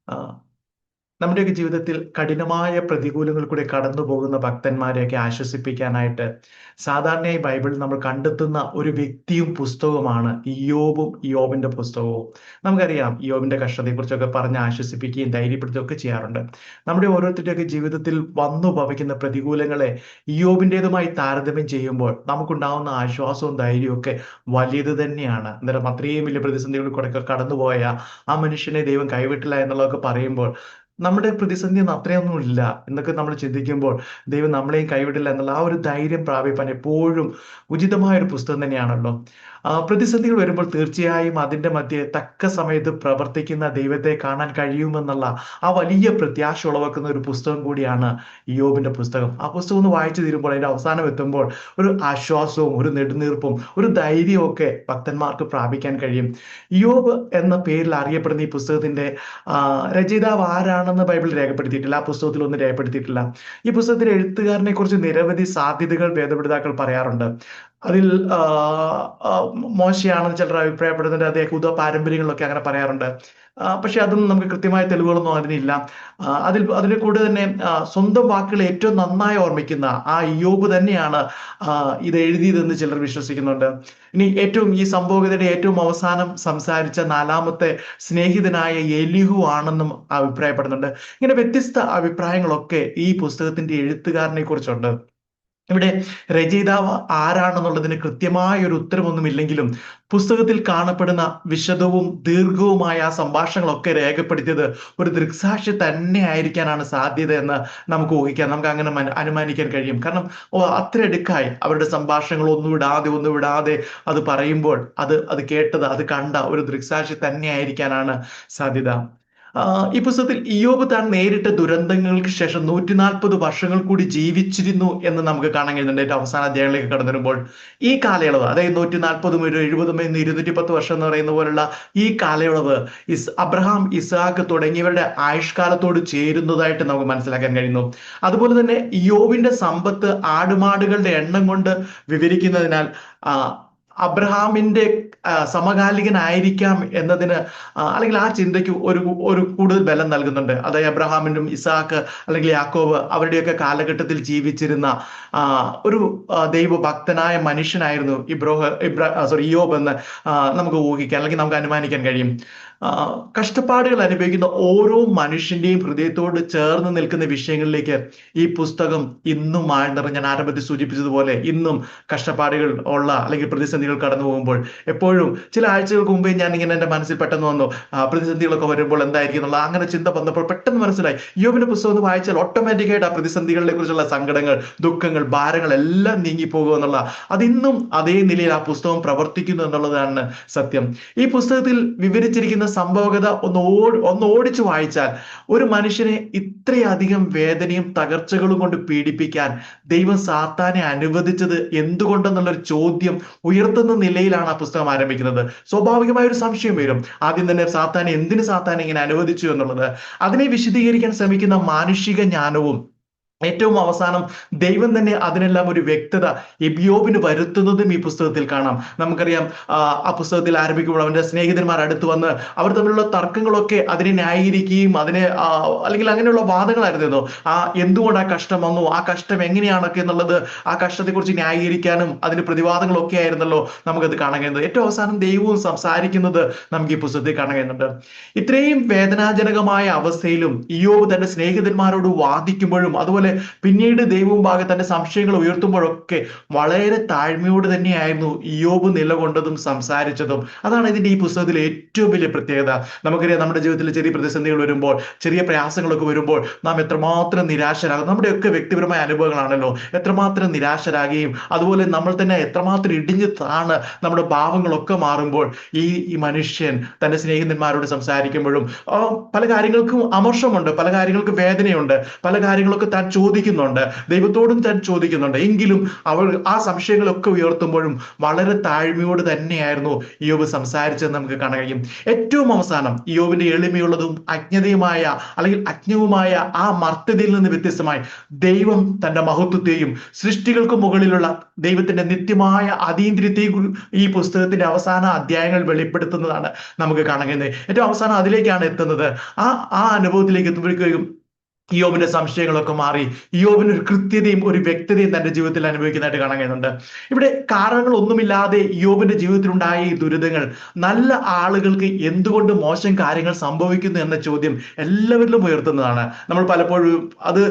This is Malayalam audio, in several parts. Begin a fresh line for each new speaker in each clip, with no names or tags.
ആ, നമ്മുടെയൊക്കെ ജീവിതത്തിൽ കഠിനമായ പ്രതികൂലങ്ങൾ കൂടെ കടന്നു പോകുന്ന ഭക്തന്മാരെയൊക്കെ ആശ്വസിപ്പിക്കാനായിട്ട് സാധാരണയായി ബൈബിളിൽ നമ്മൾ കണ്ടെത്തുന്ന ഒരു വ്യക്തിയും പുസ്തകവുമാണ് ഇയ്യോബിന്റെ പുസ്തകവും. നമുക്കറിയാം, ഇയ്യോബിന്റെ കഷ്ടതയെക്കുറിച്ചൊക്കെ പറഞ്ഞ് ആശ്വസിപ്പിക്കുകയും ധൈര്യപ്പെടുത്തുകയും ഒക്കെ ചെയ്യാറുണ്ട്. നമ്മുടെ ഓരോരുത്തരുടെയൊക്കെ ജീവിതത്തിൽ വന്നു ഭവിക്കുന്ന പ്രതികൂലങ്ങളെ ഇയ്യോബിൻ്റെതുമായി താരതമ്യം ചെയ്യുമ്പോൾ നമുക്കുണ്ടാവുന്ന ആശ്വാസവും ധൈര്യവും ഒക്കെ വലിയത് തന്നെയാണ്. അന്നേരം അത്രയും വലിയ പ്രതിസന്ധികളിൽ കൂടെ ഒക്കെ കടന്നുപോയ ആ മനുഷ്യനെ ദൈവം കൈവിട്ടില്ല എന്നുള്ളതൊക്കെ പറയുമ്പോൾ നമ്മുടെ പ്രതിസന്ധി ഒന്നും അത്രയൊന്നും ഇല്ല എന്നൊക്കെ നമ്മൾ ചിന്തിക്കുമ്പോൾ ദൈവം നമ്മളെയും കൈവിടില്ല എന്നുള്ള ആ ഒരു ധൈര്യം പ്രാപിപ്പാൻ എപ്പോഴും ഉചിതമായ ഒരു പുസ്തകം തന്നെയാണല്ലോ. പ്രതിസന്ധികൾ വരുമ്പോൾ തീർച്ചയായും അതിന്റെ മധ്യേ തക്ക സമയത്ത് പ്രവർത്തിക്കുന്ന ദൈവത്തെ കാണാൻ കഴിയുമെന്നുള്ള ആ വലിയ പ്രത്യാശ ഉളവാക്കുന്ന ഒരു പുസ്തകം കൂടിയാണ് ഇയ്യോബിന്റെ പുസ്തകം. ആ പുസ്തകം ഒന്ന് വായിച്ചു തീരുമ്പോൾ അതിന്റെ അവസാനം എത്തുമ്പോൾ ഒരു ആശ്വാസവും ഒരു നെടുനീർപ്പും ഒരു ധൈര്യവും ഒക്കെ ഭക്തന്മാർക്ക് പ്രാപിക്കാൻ കഴിയും. ഇയ്യോബ് എന്ന പേരിൽ അറിയപ്പെടുന്ന ഈ പുസ്തകത്തിന്റെ രചയിതാവ് ആരാണെന്ന് ബൈബിൾ രേഖപ്പെടുത്തിയിട്ടില്ല, ആ പുസ്തകത്തിൽ ഒന്നും രേഖപ്പെടുത്തിയിട്ടില്ല. ഈ പുസ്തകത്തിലെ എഴുത്തുകാരനെ കുറിച്ച് നിരവധി സാധ്യതകൾ വേദപഠിതാക്കൾ പറയാറുണ്ട്. അതിൽ മോശയാണെന്ന് ചിലർ അഭിപ്രായപ്പെടുന്നുണ്ട്, അതേ ഹുദ പാരമ്പര്യങ്ങളിലൊക്കെ അങ്ങനെ പറയാറുണ്ട്. പക്ഷെ അതൊന്നും നമുക്ക് കൃത്യമായ തെളിവുകളൊന്നും അതിനില്ല. അതിലെ കൂടെ തന്നെ സ്വന്തം വാക്കുകൾ ഏറ്റവും നന്നായി ഓർമ്മിക്കുന്ന ആ ഇയ്യോബ് തന്നെയാണ് ഇത് എഴുതിയതെന്ന് ചിലർ വിശ്വസിക്കുന്നുണ്ട്. ഇനി ഈ സംഭവത്തിന്റെ ഏറ്റവും അവസാനം സംസാരിച്ച നാലാമത്തെ സ്നേഹിതനായ എലിഹു ആണെന്നും അഭിപ്രായപ്പെടുന്നുണ്ട്. ഇങ്ങനെ വ്യത്യസ്ത അഭിപ്രായങ്ങളൊക്കെ ഈ പുസ്തകത്തിന്റെ എഴുത്തുകാരനെ കുറിച്ചുണ്ട്. ഇവിടെ രചയിതാവ് ആരാണെന്നുള്ളതിന് കൃത്യമായ ഒരു ഉത്തരമൊന്നുമില്ലെങ്കിലും പുസ്തകത്തിൽ കാണപ്പെടുന്ന വിശദവും ദീർഘവുമായ ആ സംഭാഷണങ്ങളൊക്കെ രേഖപ്പെടുത്തിയത് ഒരു ദൃക്സാക്ഷി തന്നെ ആയിരിക്കാനാണ് സാധ്യത എന്ന് നമുക്ക് ഊഹിക്കാം, നമുക്ക് അങ്ങനെ അനുമാനിക്കാൻ കഴിയും. കാരണം അത്ര അടുക്കായി അവരുടെ സംഭാഷണങ്ങൾ ഒന്നും വിടാതെ അത് പറയുമ്പോൾ അത് കേട്ടത്, അത് കണ്ട ഒരു ദൃക്സാക്ഷി തന്നെ ആയിരിക്കാനാണ് സാധ്യത. ഈ പുസ്തകത്തിൽ ഇയ്യോബ് താൻ നേരിട്ട ദുരന്തങ്ങൾക്ക് ശേഷം 140 വർഷങ്ങൾ കൂടി ജീവിച്ചിരുന്നു എന്ന് നമുക്ക് കാണാൻ കഴിയുന്നുണ്ട്. ഏറ്റവും അവസാന അധ്യായങ്ങളിലേക്ക് കടന്നു വരുമ്പോൾ ഈ കാലയളവ്, അതായത് 140 70 210 വർഷം എന്ന് പറയുന്ന പോലുള്ള ഈ കാലയളവ് അബ്രഹാം, ഇസാഖ് തുടങ്ങിയവരുടെ ആയുഷ്കാലത്തോട് ചേരുന്നതായിട്ട് നമുക്ക് മനസ്സിലാക്കാൻ കഴിയുന്നു. അതുപോലെ തന്നെ ഇയ്യോബിന്റെ സമ്പത്ത് ആടുമാടുകളുടെ എണ്ണം കൊണ്ട് വിവരിക്കുന്നതിനാൽ അബ്രഹാമിന്റെ സമകാലികനായിരിക്കാം എന്നതിന് അല്ലെങ്കിൽ ആ ചിന്തയ്ക്ക് ഒരു കൂടുതൽ ബലം നൽകുന്നുണ്ട്. അതായത് അബ്രഹാമിനും ഇസാക്ക് അല്ലെങ്കിൽ യാക്കോബ് അവരുടെയൊക്കെ കാലഘട്ടത്തിൽ ജീവിച്ചിരുന്ന ഒരു ദൈവഭക്തനായ മനുഷ്യനായിരുന്നു ഇയ്യോബ് എന്ന് നമുക്ക് ഊഹിക്കാൻ അല്ലെങ്കിൽ നമുക്ക് അനുമാനിക്കാൻ കഴിയും. കഷ്ടപ്പാടുകൾ അനുഭവിക്കുന്ന ഓരോ മനുഷ്യന്റെയും ഹൃദയത്തോട് ചേർന്ന് നിൽക്കുന്ന വിഷയങ്ങളിലേക്ക് ഈ പുസ്തകം ഇന്നും ആഴ്ന്നിറങ്ങി. ഞാൻ ആരംഭത്തിൽ സൂചിപ്പിച്ചതുപോലെ ഇന്നും കഷ്ടപ്പാടുകൾ ഉള്ള അല്ലെങ്കിൽ പ്രതിസന്ധികൾ കടന്നു പോകുമ്പോൾ എപ്പോഴും ചില ആഴ്ചകൾക്ക് മുമ്പേ ഞാൻ ഇങ്ങനെ എന്റെ മനസ്സിൽ പെട്ടെന്ന് വന്നു, പ്രതിസന്ധികളൊക്കെ വരുമ്പോൾ എന്തായിരിക്കും എന്നുള്ള അങ്ങനെ ചിന്ത വന്നപ്പോൾ പെട്ടെന്ന് മനസ്സിലായി, യോബിന്റെ പുസ്തകം ഒന്ന് വായിച്ചാൽ ഓട്ടോമാറ്റിക്കായിട്ട് ആ പ്രതിസന്ധികളെ കുറിച്ചുള്ള സങ്കടങ്ങൾ, ദുഃഖങ്ങൾ, ഭാരങ്ങൾ എല്ലാം നീങ്ങിപ്പോകുക എന്നുള്ള അതിന്നും അതേ നിലയിൽ ആ പുസ്തകം പ്രവർത്തിക്കുന്നു എന്നുള്ളതാണ് സത്യം. ഈ പുസ്തകത്തിൽ വിവരിച്ചിരിക്കുന്ന സംഭവകഥ ഒന്ന് ഓടിച്ചു വായിച്ചാൽ ഒരു മനുഷ്യനെ ഇത്രയധികം വേദനയും തകർച്ചകളും കൊണ്ട് പീഡിപ്പിക്കാൻ ദൈവം സാത്താനെ അനുവദിച്ചത് എന്തുകൊണ്ടെന്നുള്ളൊരു ചോദ്യം ഉയർത്തുന്ന നിലയിലാണ് ആ പുസ്തകം ആരംഭിക്കുന്നത്. സ്വാഭാവികമായ ഒരു സംശയം വരും, ആദ്യം തന്നെ എന്തിന് സാത്താനെ ഇങ്ങനെ അനുവദിച്ചു എന്നുള്ളത്. അതിനെ വിശദീകരിക്കാൻ ശ്രമിക്കുന്ന മാനുഷിക ജ്ഞാനവും ഏറ്റവും അവസാനം ദൈവം തന്നെ അതിനെല്ലാം ഒരു വ്യക്തത ഇയ്യോബിന് വരുത്തുന്നതും ഈ പുസ്തകത്തിൽ കാണാം. നമുക്കറിയാം, ആ പുസ്തകത്തിൽ ആരംഭിക്കുമ്പോൾ അവന്റെ സ്നേഹിതന്മാർ അടുത്ത് വന്ന് അവർ തമ്മിലുള്ള തർക്കങ്ങളൊക്കെ അതിനെ ന്യായീകരിക്കുകയും അല്ലെങ്കിൽ അങ്ങനെയുള്ള വാദങ്ങളായിരുന്നു. എന്തുകൊണ്ട് ആ കഷ്ടം വന്നു, ആ കഷ്ടം എങ്ങനെയാണൊക്കെ എന്നുള്ളത്, ആ കഷ്ടത്തെക്കുറിച്ച് ന്യായീകരിക്കാനും അതിന് പ്രതിവാദങ്ങളൊക്കെ ആയിരുന്നല്ലോ നമുക്കത് കാണാൻ കഴിയുന്നത്. ഏറ്റവും അവസാനം ദൈവവും സംസാരിക്കുന്നത് നമുക്ക് ഈ പുസ്തകത്തിൽ കാണാൻ കഴിയുന്നുണ്ട്. ഇത്രയും വേദനാജനകമായ അവസ്ഥയിലും ഇയ്യോബ് തന്റെ സ്നേഹിതന്മാരോട് വാദിക്കുമ്പോഴും അതുപോലെ പിന്നീട് ദൈവവും തന്റെ സംശയങ്ങൾ ഉയർത്തുമ്പോഴൊക്കെ വളരെ താഴ്മയോട് തന്നെയായിരുന്നു ഇയ്യോബ് നിലകൊണ്ടതും സംസാരിച്ചതും. അതാണ് ഇതിന്റെ ഈ പുസ്തകത്തിലെ ഏറ്റവും വലിയ പ്രത്യേകത. നമുക്കറിയാം, നമ്മുടെ ജീവിതത്തിൽ ചെറിയ പ്രതിസന്ധികൾ വരുമ്പോൾ, ചെറിയ പ്രയാസങ്ങളൊക്കെ വരുമ്പോൾ നാം എത്രമാത്രം നിരാശരാകും. നമ്മുടെയൊക്കെ വ്യക്തിപരമായ അനുഭവങ്ങളാണല്ലോ. എത്രമാത്രം നിരാശരാകുകയും അതുപോലെ നമ്മൾ തന്നെ എത്രമാത്രം ഇടിഞ്ഞു താണ് നമ്മുടെ ഭാവങ്ങളൊക്കെ മാറുമ്പോൾ ഈ മനുഷ്യൻ തന്റെ സ്നേഹിതന്മാരോട് സംസാരിക്കുമ്പോഴും പല കാര്യങ്ങൾക്കും അമർഷമുണ്ട്, പല കാര്യങ്ങൾക്കും വേദനയുണ്ട്, പല കാര്യങ്ങളൊക്കെ താൻ ചോദിക്കുന്നുണ്ട്, ദൈവത്തോടും താൻ ചോദിക്കുന്നുണ്ട്. എങ്കിലും അവൾ ആ സംശയങ്ങളൊക്കെ ഉയർത്തുമ്പോഴും വളരെ താഴ്മയോട് തന്നെയായിരുന്നു ഇയ്യോബ് സംസാരിച്ചത് നമുക്ക് കാണാൻ കഴിയും. ഏറ്റവും അവസാനം ഇയ്യോബിന്റെ എളിമയുള്ളതും അല്ലെങ്കിൽ അജ്ഞവുമായ ആ മർത്യതയിൽ നിന്ന് വ്യത്യസ്തമായി ദൈവം തന്റെ മഹത്വത്തെയും സൃഷ്ടികൾക്ക് മുകളിലുള്ള ദൈവത്തിന്റെ നിത്യമായ അതീന്ദ്രിയത്തെയും ഈ പുസ്തകത്തിന്റെ അവസാന അധ്യായങ്ങൾ വെളിപ്പെടുത്തുന്നതാണ് നമുക്ക് കാണാൻ കഴിയുന്നത്. ഏറ്റവും അവസാനം അതിലേക്കാണ് എത്തുന്നത്. ആ അനുഭവത്തിലേക്ക് എത്തുമ്പോഴേക്കും ഇയ്യോബിന്റെ സംശയങ്ങളൊക്കെ മാറി ഇയ്യോബിന് ഒരു കൃത്യതയും ഒരു വ്യക്തതയും തന്റെ ജീവിതത്തിൽ അനുഭവിക്കുന്നതായിട്ട് കാണാൻ കഴിയുന്നുണ്ട്. ഇവിടെ കാരണങ്ങളൊന്നുമില്ലാതെ ഇയ്യോബിന്റെ ജീവിതത്തിൽ ഉണ്ടായ ഈ ദുരിതങ്ങൾ നല്ല ആളുകൾക്ക് എന്തുകൊണ്ട് മോശം കാര്യങ്ങൾ സംഭവിക്കുന്നു എന്ന ചോദ്യം എല്ലാവരിലും ഉയർത്തുന്നതാണ്. നമ്മൾ പലപ്പോഴും അത്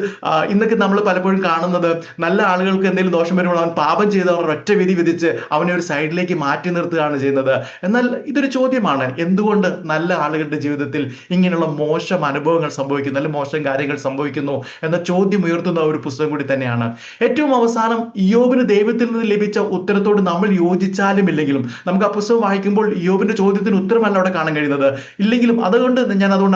ഇന്നൊക്കെ നമ്മൾ പലപ്പോഴും കാണുന്നത്, നല്ല ആളുകൾക്ക് എന്തെങ്കിലും ദോഷം വരുമ്പോൾ അവൻ പാപം ചെയ്ത് അവർ ഒറ്റ വിധി വിധിച്ച് അവനെ ഒരു സൈഡിലേക്ക് മാറ്റി നിർത്തുകയാണ് ചെയ്യുന്നത്. എന്നാൽ ഇതൊരു ചോദ്യമാണ്, എന്തുകൊണ്ട് നല്ല ആളുകളുടെ ജീവിതത്തിൽ ഇങ്ങനെയുള്ള മോശം അനുഭവങ്ങൾ സംഭവിക്കുന്നു, അല്ലെങ്കിൽ മോശം കാര്യങ്ങൾ സംഭവിക്കുന്നു എന്ന ചോദ്യം ഉയർത്തുന്ന ഒരു പുസ്തകം കൂടി തന്നെയാണ്. ഏറ്റവും അവസാനം ഇയ്യോബിന് ദൈവത്തിൽ നിന്ന് ലഭിച്ച ഉത്തരത്തോട് നമ്മൾ യോജിച്ചാലും ഇല്ലെങ്കിലും, നമുക്ക് ആ പുസ്തകം വായിക്കുമ്പോൾ ഇയ്യോബിന്റെ ചോദ്യത്തിന് ഉത്തരമല്ല അവിടെ കാണാൻ കഴിയുന്നത്. ഇല്ലെങ്കിലും അതുകൊണ്ട്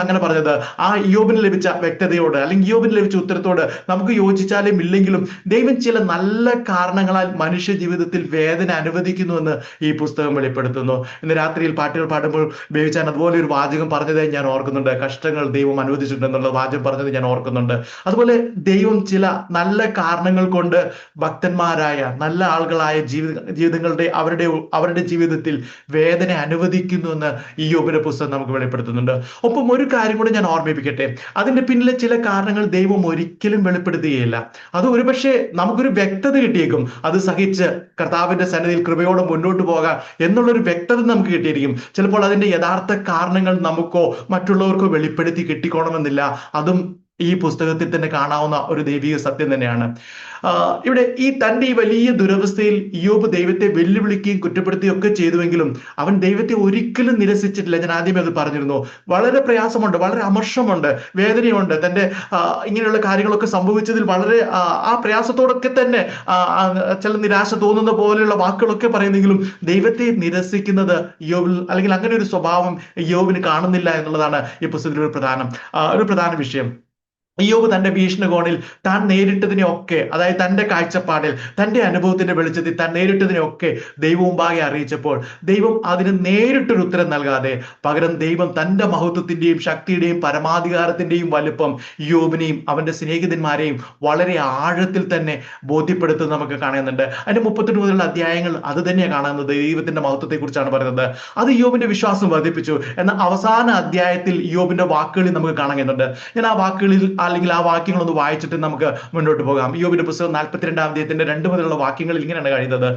അങ്ങനെ പറഞ്ഞത്, ആ ഇയ്യോബിന് ലഭിച്ച വ്യക്തതയോട് അല്ലെങ്കിൽ ഇയ്യോബിന് ലഭിച്ച ഉത്തരത്തോട് നമുക്ക് യോജിച്ചാലും ഇല്ലെങ്കിലും ദൈവം ചില നല്ല കാരണങ്ങളാൽ മനുഷ്യ ജീവിതത്തിൽ വേദന അനുവദിക്കുന്നുവെന്ന് ഈ പുസ്തകം വെളിപ്പെടുത്തുന്നു. ഇന്ന് രാത്രിയിൽ പാട്ടുകൾ പാടുമ്പോൾ ബേബിച്ചാൻ അതുപോലെ ഒരു വാചകം പറഞ്ഞതായി ഞാൻ ഓർക്കുന്നുണ്ട്. കഷ്ടങ്ങൾ ദൈവം അനുവദിച്ചിട്ടുണ്ടെന്നുള്ള വാചകം പറഞ്ഞത് ഞാൻ ഓർക്കുന്നുണ്ട്. അതുപോലെ ദൈവം ചില നല്ല കാരണങ്ങൾ കൊണ്ട് ഭക്തന്മാരായ നല്ല ആളുകളായ അവരുടെ ജീവിതത്തിൽ വേദന അനുവദിക്കുന്നു എന്ന് ഇയ്യോബിന്റെ പുസ്തകം നമുക്ക് വെളിപ്പെടുത്തുന്നുണ്ട്. ഒപ്പം ഒരു കാര്യം കൂടി ഞാൻ ഓർമ്മിപ്പിക്കട്ടെ, അതിന്റെ പിന്നിലെ ചില കാരണങ്ങൾ ദൈവം ഒരിക്കലും വെളിപ്പെടുത്തുകയില്ല. അത് ഒരുപക്ഷെ നമുക്കൊരു വ്യക്തത കിട്ടിയേക്കും, അത് സഹിച്ച് കർത്താവിന്റെ സന്നിധിയിൽ കൃപയോടെ മുന്നോട്ട് പോകാം എന്നുള്ളൊരു വ്യക്തത നമുക്ക് കിട്ടിയിരിക്കും. ചിലപ്പോൾ അതിന്റെ യഥാർത്ഥ കാരണങ്ങൾ നമുക്കോ മറ്റുള്ളവർക്കോ വെളിപ്പെടുത്തി കിട്ടിക്കോണമെന്നില്ല. അതും ഈ പുസ്തകത്തിൽ തന്നെ കാണാവുന്ന ഒരു ദൈവിക സത്യം തന്നെയാണ്. ഇവിടെ തന്റെ ഈ വലിയ ദുരവസ്ഥയിൽ ഇയ്യോബ് ദൈവത്തെ വെല്ലുവിളിക്കുകയും കുറ്റപ്പെടുത്തുകയും ഒക്കെ ചെയ്തുവെങ്കിലും അവൻ ദൈവത്തെ ഒരിക്കലും നിരസിച്ചിട്ടില്ല. ഞാൻ ആദ്യമേ അത് പറഞ്ഞിരുന്നു. വളരെ പ്രയാസമുണ്ട്, വളരെ അമർഷമുണ്ട്, വേദനയുണ്ട്. തന്റെ ഇങ്ങനെയുള്ള കാര്യങ്ങളൊക്കെ സംഭവിച്ചതിൽ വളരെ ആ പ്രയാസത്തോടൊക്കെ തന്നെ ചില നിരാശ തോന്നുന്ന പോലെയുള്ള വാക്കുകളൊക്കെ പറയുന്നെങ്കിലും ദൈവത്തെ നിരസിക്കുന്നത് ഇയ്യോബിൽ അല്ലെങ്കിൽ അങ്ങനെ ഒരു സ്വഭാവം ഇയ്യോബിന് കാണുന്നില്ല എന്നുള്ളതാണ് ഈ പുസ്തകത്തിൽ ഒരു പ്രധാന വിഷയം. ഇയ്യോബ് തന്റെ വീക്ഷണകോണിൽ താൻ നേരിട്ടതിനെയൊക്കെ, അതായത് തന്റെ കാഴ്ചപ്പാടിൽ തന്റെ അനുഭവത്തിന്റെ വെളിച്ചത്തിൽ താൻ നേരിട്ടതിനെയൊക്കെ ദൈവം മുമ്പാകെ അറിയിച്ചപ്പോൾ ദൈവം അതിന് നേരിട്ടൊരു ഉത്തരം നൽകാതെ പകരം ദൈവം തന്റെ മഹത്വത്തിന്റെയും ശക്തിയുടെയും പരമാധികാരത്തിന്റെയും വലുപ്പം ഇയ്യോബിനെയും അവന്റെ സ്നേഹിതന്മാരെയും വളരെ ആഴത്തിൽ തന്നെ ബോധ്യപ്പെടുത്തുന്നത് നമുക്ക് കാണുന്നുണ്ട്. അതിന്റെ 38 മുതലുള്ള അധ്യായങ്ങൾ അത് തന്നെയാണ് കാണുന്നത്. ദൈവത്തിന്റെ മഹത്വത്തെ കുറിച്ചാണ് പറയുന്നത്. അത് ഇയ്യോബിന്റെ വിശ്വാസം വർദ്ധിപ്പിച്ചു. എന്നാൽ അവസാന അധ്യായത്തിൽ ഇയ്യോബിന്റെ വാക്കുകളിൽ നമുക്ക് കാണുന്നുണ്ട്. ഞാൻ ആ വാക്കുകളിൽ അല്ലെങ്കിൽ ആ വാക്യങ്ങൾ ഒന്ന് വായിച്ചിട്ട് നമുക്ക് മുന്നോട്ട് പോകാം. ഇയ്യോബിന്റെ പുസ്തകം 42-ാം അധ്യായത്തിന്റെ 2 മുതലുള്ള വാക്യങ്ങളിൽ ഇങ്ങനെയാണ് കഴിയുന്നത്.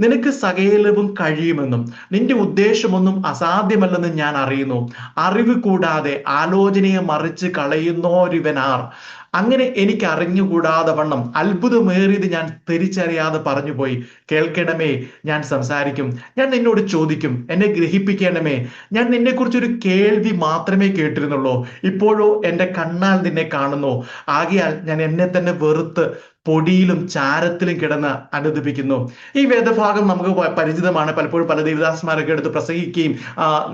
നിനക്ക് സകലവും കഴിയുമെന്നും നിന്റെ ഉദ്ദേശമൊന്നും അസാധ്യമല്ലെന്നും ഞാൻ അറിയുന്നു. അറിവ് കൂടാതെ ആലോചനയെ മറിച്ച് കളയുന്നോരിവനാർ. അങ്ങനെ എനിക്ക് അറിഞ്ഞുകൂടാതെ വണ്ണം അത്ഭുതമേറിയത് ഞാൻ തിരിച്ചറിയാതെ പറഞ്ഞുപോയി. കേൾക്കണമേ, ഞാൻ സംസാരിക്കും, ഞാൻ നിന്നോട് ചോദിക്കും, എന്നെ ഗ്രഹിപ്പിക്കണമേ. ഞാൻ നിന്നെക്കുറിച്ചൊരു കേൾവി മാത്രമേ കേട്ടിരുന്നുള്ളൂ, ഇപ്പോഴോ എൻ്റെ കണ്ണാൽ നിന്നെ കാണുന്നു. ആകയാൽ ഞാൻ എന്നെ തന്നെ വെറുത്ത് പൊടിയിലും ചാരത്തിലും കിടന്ന് അനുദപിക്കുന്നു. ഈ വേദഭാഗം നമുക്ക് പരിചിതമാണ്. പലപ്പോഴും പല ദേവദാസന്മാരൊക്കെ എടുത്ത് പ്രസംഗിക്കുകയും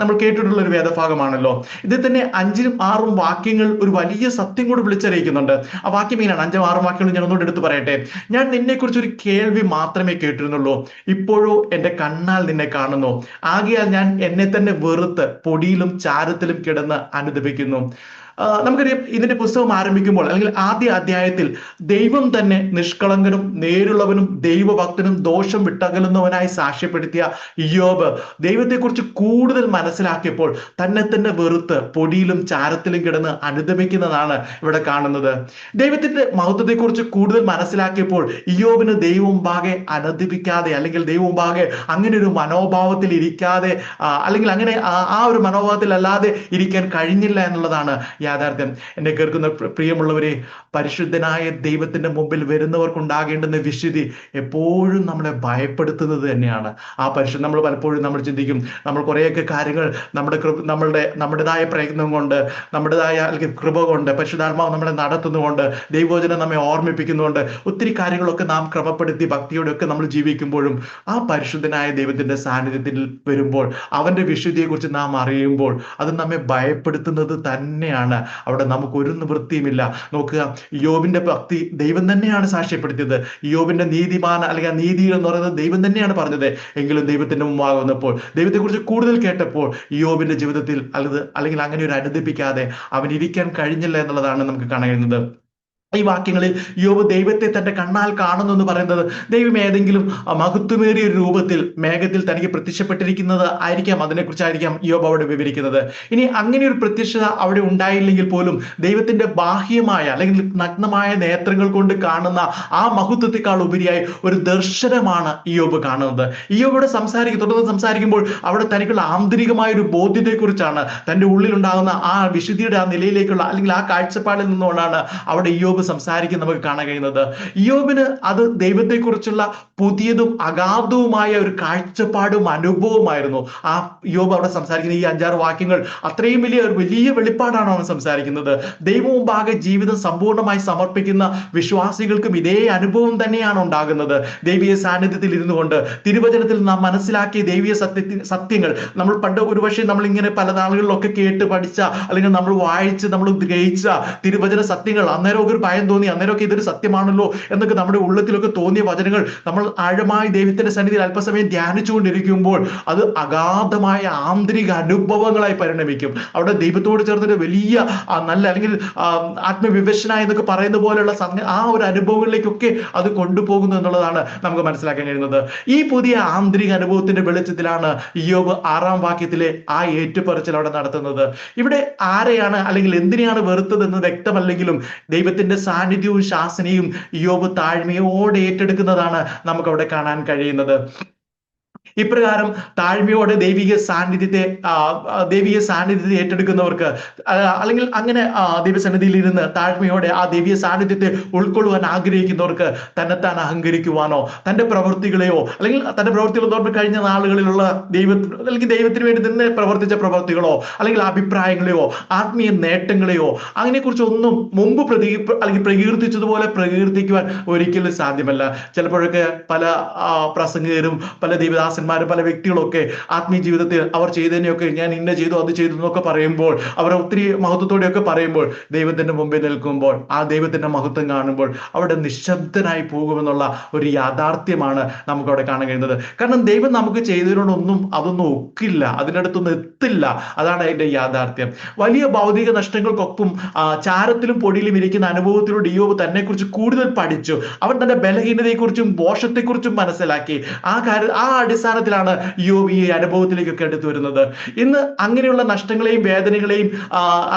നമ്മൾ കേട്ടിട്ടുള്ള ഒരു വേദഭാഗമാണല്ലോ. ഇതിൽ തന്നെ 5ഉം 6ഉം വാക്യങ്ങൾ ഒരു വലിയ സത്യം കൂടി വിളിച്ചറിയിക്കുന്നുണ്ട്. ആ വാക്യം ഇങ്ങനെയാണ്. 5ഉം 6ഉം വാക്യങ്ങൾ ഞാൻ ഒന്നുകൂടെ എടുത്ത് പറയട്ടെ. ഞാൻ നിന്നെക്കുറിച്ച് ഒരു കേൾവി മാത്രമേ കേട്ടിരുന്നുള്ളൂ, ഇപ്പോഴോ എൻ്റെ കണ്ണാൽ നിന്നെ കാണുന്നു. ആകയാൽ ഞാൻ എന്നെ തന്നെ വെറുത്ത് പൊടിയിലും ചാരത്തിലും കിടന്ന് അനുദപിക്കുന്നു. നമുക്കറിയാം, ഇതിന്റെ പുസ്തകം ആരംഭിക്കുമ്പോൾ അല്ലെങ്കിൽ ആദ്യ അധ്യായത്തിൽ ദൈവം തന്നെ നിഷ്കളങ്കനും നേരുള്ളവനും ദൈവഭക്തനും ദോഷം വിട്ടകലുന്നവനായി സാക്ഷ്യപ്പെടുത്തിയ ഇയ്യോബ് ദൈവത്തെക്കുറിച്ച് കൂടുതൽ മനസ്സിലാക്കിയപ്പോൾ തന്നെ തന്നെ വെറുത്ത് പൊടിയിലും ചാരത്തിലും കിടന്ന് അനുദപിക്കുന്നതാണ് ഇവിടെ കാണുന്നത്. ദൈവത്തിന്റെ മഹത്വത്തെക്കുറിച്ച് കൂടുതൽ മനസ്സിലാക്കിയപ്പോൾ ഇയ്യോബിന് ദൈവം മുമ്പാകെ അനുദപിക്കാതെ അല്ലെങ്കിൽ ദൈവം മുമ്പാകെ അങ്ങനെ ഒരു മനോഭാവത്തിൽ ഇരിക്കാതെ അല്ലെങ്കിൽ അങ്ങനെ ആ ഒരു മനോഭാവത്തിൽ അല്ലാതെ ഇരിക്കാൻ കഴിഞ്ഞില്ല എന്നുള്ളതാണ് യാഥാർത്ഥ്യം. എന്നെ കേൾക്കുന്ന പ്രിയമുള്ളവരെ, പരിശുദ്ധനായ ദൈവത്തിന്റെ മുമ്പിൽ വരുന്നവർക്കുണ്ടാകേണ്ടുന്ന വിശുദ്ധി എപ്പോഴും നമ്മളെ ഭയപ്പെടുത്തുന്നത് തന്നെയാണ്. നമ്മൾ പലപ്പോഴും ചിന്തിക്കും, നമ്മൾ കുറേയൊക്കെ കാര്യങ്ങൾ നമ്മുടേതായ പ്രയത്നം കൊണ്ട്, നമ്മുടേതായ അല്ലെങ്കിൽ കൃപ കൊണ്ട്, പരിശുദ്ധാത്മാവ് നമ്മളെ നടത്തുന്നതുകൊണ്ട്, ദൈവവചനം നമ്മെ ഓർമ്മിപ്പിക്കുന്നുകൊണ്ട് ഒത്തിരി കാര്യങ്ങളൊക്കെ നാം ക്രമപ്പെടുത്തി ഭക്തിയോടെയൊക്കെ നമ്മൾ ജീവിക്കുമ്പോഴും ആ പരിശുദ്ധനായ ദൈവത്തിന്റെ സാന്നിധ്യത്തിൽ വരുമ്പോൾ അവന്റെ വിശുദ്ധിയെക്കുറിച്ച് നാം അറിയുമ്പോൾ അത് നമ്മെ ഭയപ്പെടുത്തുന്നത് തന്നെയാണ്. എന്താണ്? അവിടെ നമുക്ക് ഒരു നിവൃത്തിയുമില്ല. നോക്കുക, യോബിന്റെ ഭക്തി ദൈവം തന്നെയാണ് സാക്ഷ്യപ്പെടുത്തിയത്. യോബിന്റെ നീതിമാൻ അല്ലെങ്കിൽ ആ നീതി എന്ന് പറയുന്നത് ദൈവം തന്നെയാണ് പറഞ്ഞത്. എങ്കിലും ദൈവത്തിന്റെ മുമ്പാകെ വന്നപ്പോൾ, ദൈവത്തെക്കുറിച്ച് കൂടുതൽ കേട്ടപ്പോൾ യോബിന്റെ ജീവിതത്തിൽ അല്ലെങ്കിൽ അങ്ങനെ ഒരു അനുദപിക്കാതെ അവൻ ഇരിക്കാൻ കഴിഞ്ഞില്ല എന്നുള്ളതാണ് നമുക്ക് കാണാൻ കഴിയുന്നത്. ഈ വാക്യങ്ങളിൽ യോബ് ദൈവത്തെ തന്റെ കണ്ണാൽ കാണുന്നു എന്ന് പറയുന്നത് ദൈവം ഏതെങ്കിലും മഹത്വമേറിയ ഒരു രൂപത്തിൽ മേഘത്തിൽ തനിക്ക് പ്രത്യക്ഷപ്പെട്ടിരിക്കുന്നത് ആയിരിക്കാം, അതിനെക്കുറിച്ചായിരിക്കാം യോബ് അവിടെ വിവരിക്കുന്നത്. ഇനി അങ്ങനെ ഒരു പ്രത്യക്ഷത അവിടെ ഉണ്ടായില്ലെങ്കിൽ പോലും ദൈവത്തിന്റെ ബാഹ്യമായ അല്ലെങ്കിൽ നഗ്നമായ നേത്രങ്ങൾ കൊണ്ട് കാണുന്ന ആ മഹത്വത്തെക്കാൾ ഉപരിയായി ഒരു ദർശനമാണ് യോബ് കാണുന്നത്. യോബ് തുടർന്ന് സംസാരിക്കുമ്പോൾ അവിടെ തനിക്കുള്ള ആന്തരികമായ ഒരു ബോധ്യത്തെക്കുറിച്ചാണ്, തന്റെ ഉള്ളിലുണ്ടാകുന്ന ആ വിശുദ്ധിയുടെ ആ നിലയിലേക്കുള്ള അല്ലെങ്കിൽ ആ കാഴ്ചപ്പാടിൽ നിന്നുകൊണ്ടാണ് അവിടെ യോബ് സംസാരിക്കാൻ നമുക്ക് കാണാൻ കഴിയുന്നത്. യോബിന് അത് ദൈവത്തെക്കുറിച്ചുള്ള പുതിയതും അഗാധവുമായ ഒരു കാഴ്ചപ്പാടും അനുഭവമായിരുന്നു. ആ യോബ് അവിടെ സംസാരിക്കുന്ന ഈ 5-6 വാക്യങ്ങൾ അത്രയും വലിയ വെളിപ്പാടാണ് അവൻ സംസാരിക്കുന്നത്. ദൈവം മുമ്പാകെ ജീവിതം സമ്പൂർണ്ണമായി സമർപ്പിക്കുന്ന വിശ്വാസികൾക്കും ഇതേ അനുഭവം തന്നെയാണ് ഉണ്ടാകുന്നത്. ദൈവീയ സാന്നിധ്യത്തിൽ ഇരുന്നു കൊണ്ട് തിരുവചനത്തിൽ നാം മനസ്സിലാക്കിയ ദൈവീയ സത്യങ്ങൾ നമ്മൾ പണ്ട് ഒരുപക്ഷെ നമ്മൾ ഇങ്ങനെ പല നാളുകളിലൊക്കെ കേട്ട് പഠിച്ച അല്ലെങ്കിൽ നമ്മൾ വായിച്ച് നമ്മൾ ഗ്രഹിച്ച തിരുവചന സത്യങ്ങൾ അന്നേരം ഒരു ഭയം തോന്നി, അന്നേരമൊക്കെ ഇതൊരു സത്യമാണല്ലോ എന്നൊക്കെ നമ്മുടെ ഉള്ളത്തിലൊക്കെ തോന്നിയ വചനങ്ങൾ നമ്മൾ ആഴമായി ദൈവത്തിന്റെ സന്നിധിയിൽ അല്പസമയം ധ്യാനിച്ചുകൊണ്ടിരിക്കുമ്പോൾ അത് അഗാധമായ ആന്തരിക അനുഭവങ്ങളായി പരിണമിക്കും. അവിടെ ദൈവത്തോട് ചേർന്നിട്ട് വലിയ നല്ല അല്ലെങ്കിൽ ആത്മവിവശനായി എന്നൊക്കെ പറയുന്ന പോലെയുള്ള ആ ഒരു അനുഭവങ്ങളിലേക്കൊക്കെ അത് കൊണ്ടുപോകുന്നു എന്നുള്ളതാണ് നമുക്ക് മനസ്സിലാക്കാൻ കഴിയുന്നത്. ഈ പുതിയ ആന്തരിക അനുഭവത്തിന്റെ വെളിച്ചത്തിലാണ് യോബ് 6-ാം വാക്യത്തിലെ ആ ഏറ്റുപറച്ചിൽ അവിടെ നടത്തുന്നത്. ഇവിടെ ആരെയാണ് അല്ലെങ്കിൽ എന്തിനെയാണ് വെറുത്തതെന്ന് വ്യക്തമല്ലെങ്കിലും ദൈവത്തിന്റെ സാന്നിധ്യവും ശാസനയും യോബ് താഴ്മയോടെ ഏറ്റെടുക്കുന്നതാണ് നമുക്ക് അവിടെ കാണാൻ കഴിയുന്നത്. ഇപ്രകാരം താഴ്മയോടെ ദൈവിക സാന്നിധ്യത്തെ ഏറ്റെടുക്കുന്നവർക്ക് അല്ലെങ്കിൽ അങ്ങനെ ദൈവസന്നിധിയിൽ ഇരുന്ന് താഴ്മയോടെ ആ ദൈവിക സാന്നിധ്യത്തെ ഉൾക്കൊള്ളുവാൻ ആഗ്രഹിക്കുന്നവർക്ക് തന്നെത്താൻ അഹങ്കരിക്കുവാനോ തന്റെ പ്രവൃത്തികളെയോ അല്ലെങ്കിൽ തന്റെ പ്രവൃത്തികൾ കഴിഞ്ഞ നാളുകളിലുള്ള ദൈവത്തിന് വേണ്ടി നിന്ന് പ്രവർത്തിച്ച പ്രവൃത്തികളോ അല്ലെങ്കിൽ അഭിപ്രായങ്ങളെയോ ആത്മീയ നേട്ടങ്ങളെയോ അതിനെക്കുറിച്ച് ഒന്നും മുമ്പ് പ്രകീർത്തിച്ചതുപോലെ പ്രകീർത്തിക്കുവാൻ ഒരിക്കലും സാധ്യമല്ല. ചിലപ്പോഴൊക്കെ പല പ്രസംഗകരും പല ദൈവദാസന്മാരും പല വ്യക്തികളൊക്കെ ആത്മീയ ജീവിതത്തിൽ അവർ ചെയ്തതിനെയൊക്കെ ഞാൻ ഇന്ന ചെയ്തു അത് ചെയ്തു എന്നൊക്കെ പറയുമ്പോൾ അവർ ഒത്തിരി മഹത്വത്തോടെയൊക്കെ പറയുമ്പോൾ ദൈവത്തിന്റെ മുമ്പിൽ നിൽക്കുമ്പോൾ ആ ദൈവത്തിന്റെ മഹത്വം കാണുമ്പോൾ അവിടെ നിശബ്ദനായി പോകുമെന്നുള്ള ഒരു യാഥാർത്ഥ്യമാണ് നമുക്ക് അവിടെ കാണാൻ കഴിയുന്നത്. കാരണം ദൈവം നമുക്ക് ചെയ്തതിനോടൊന്നും അതൊന്നും ഒക്കില്ല, അതിനടുത്തൊന്നും എത്തില്ല. അതാണ് അതിന്റെ യാഥാർത്ഥ്യം. വലിയ ഭൗതിക നഷ്ടങ്ങൾക്കൊപ്പം ചാരത്തിലും പൊടിയിലും ഇരിക്കുന്ന അനുഭവത്തിലൂടെ യോബ് തന്നെ കുറിച്ച് കൂടുതൽ പഠിച്ചു. അവൻ തന്റെ ബലഹീനതയെക്കുറിച്ചും ദോഷത്തെക്കുറിച്ചും മനസ്സിലാക്കി. ആ അടിസ്ഥാനത്തിലാണ് യോബ് ഈ അനുഭവത്തിലേക്കൊക്കെ എടുത്തു വരുന്നത്. ഇന്ന് അങ്ങനെയുള്ള നഷ്ടങ്ങളെയും വേദനകളെയും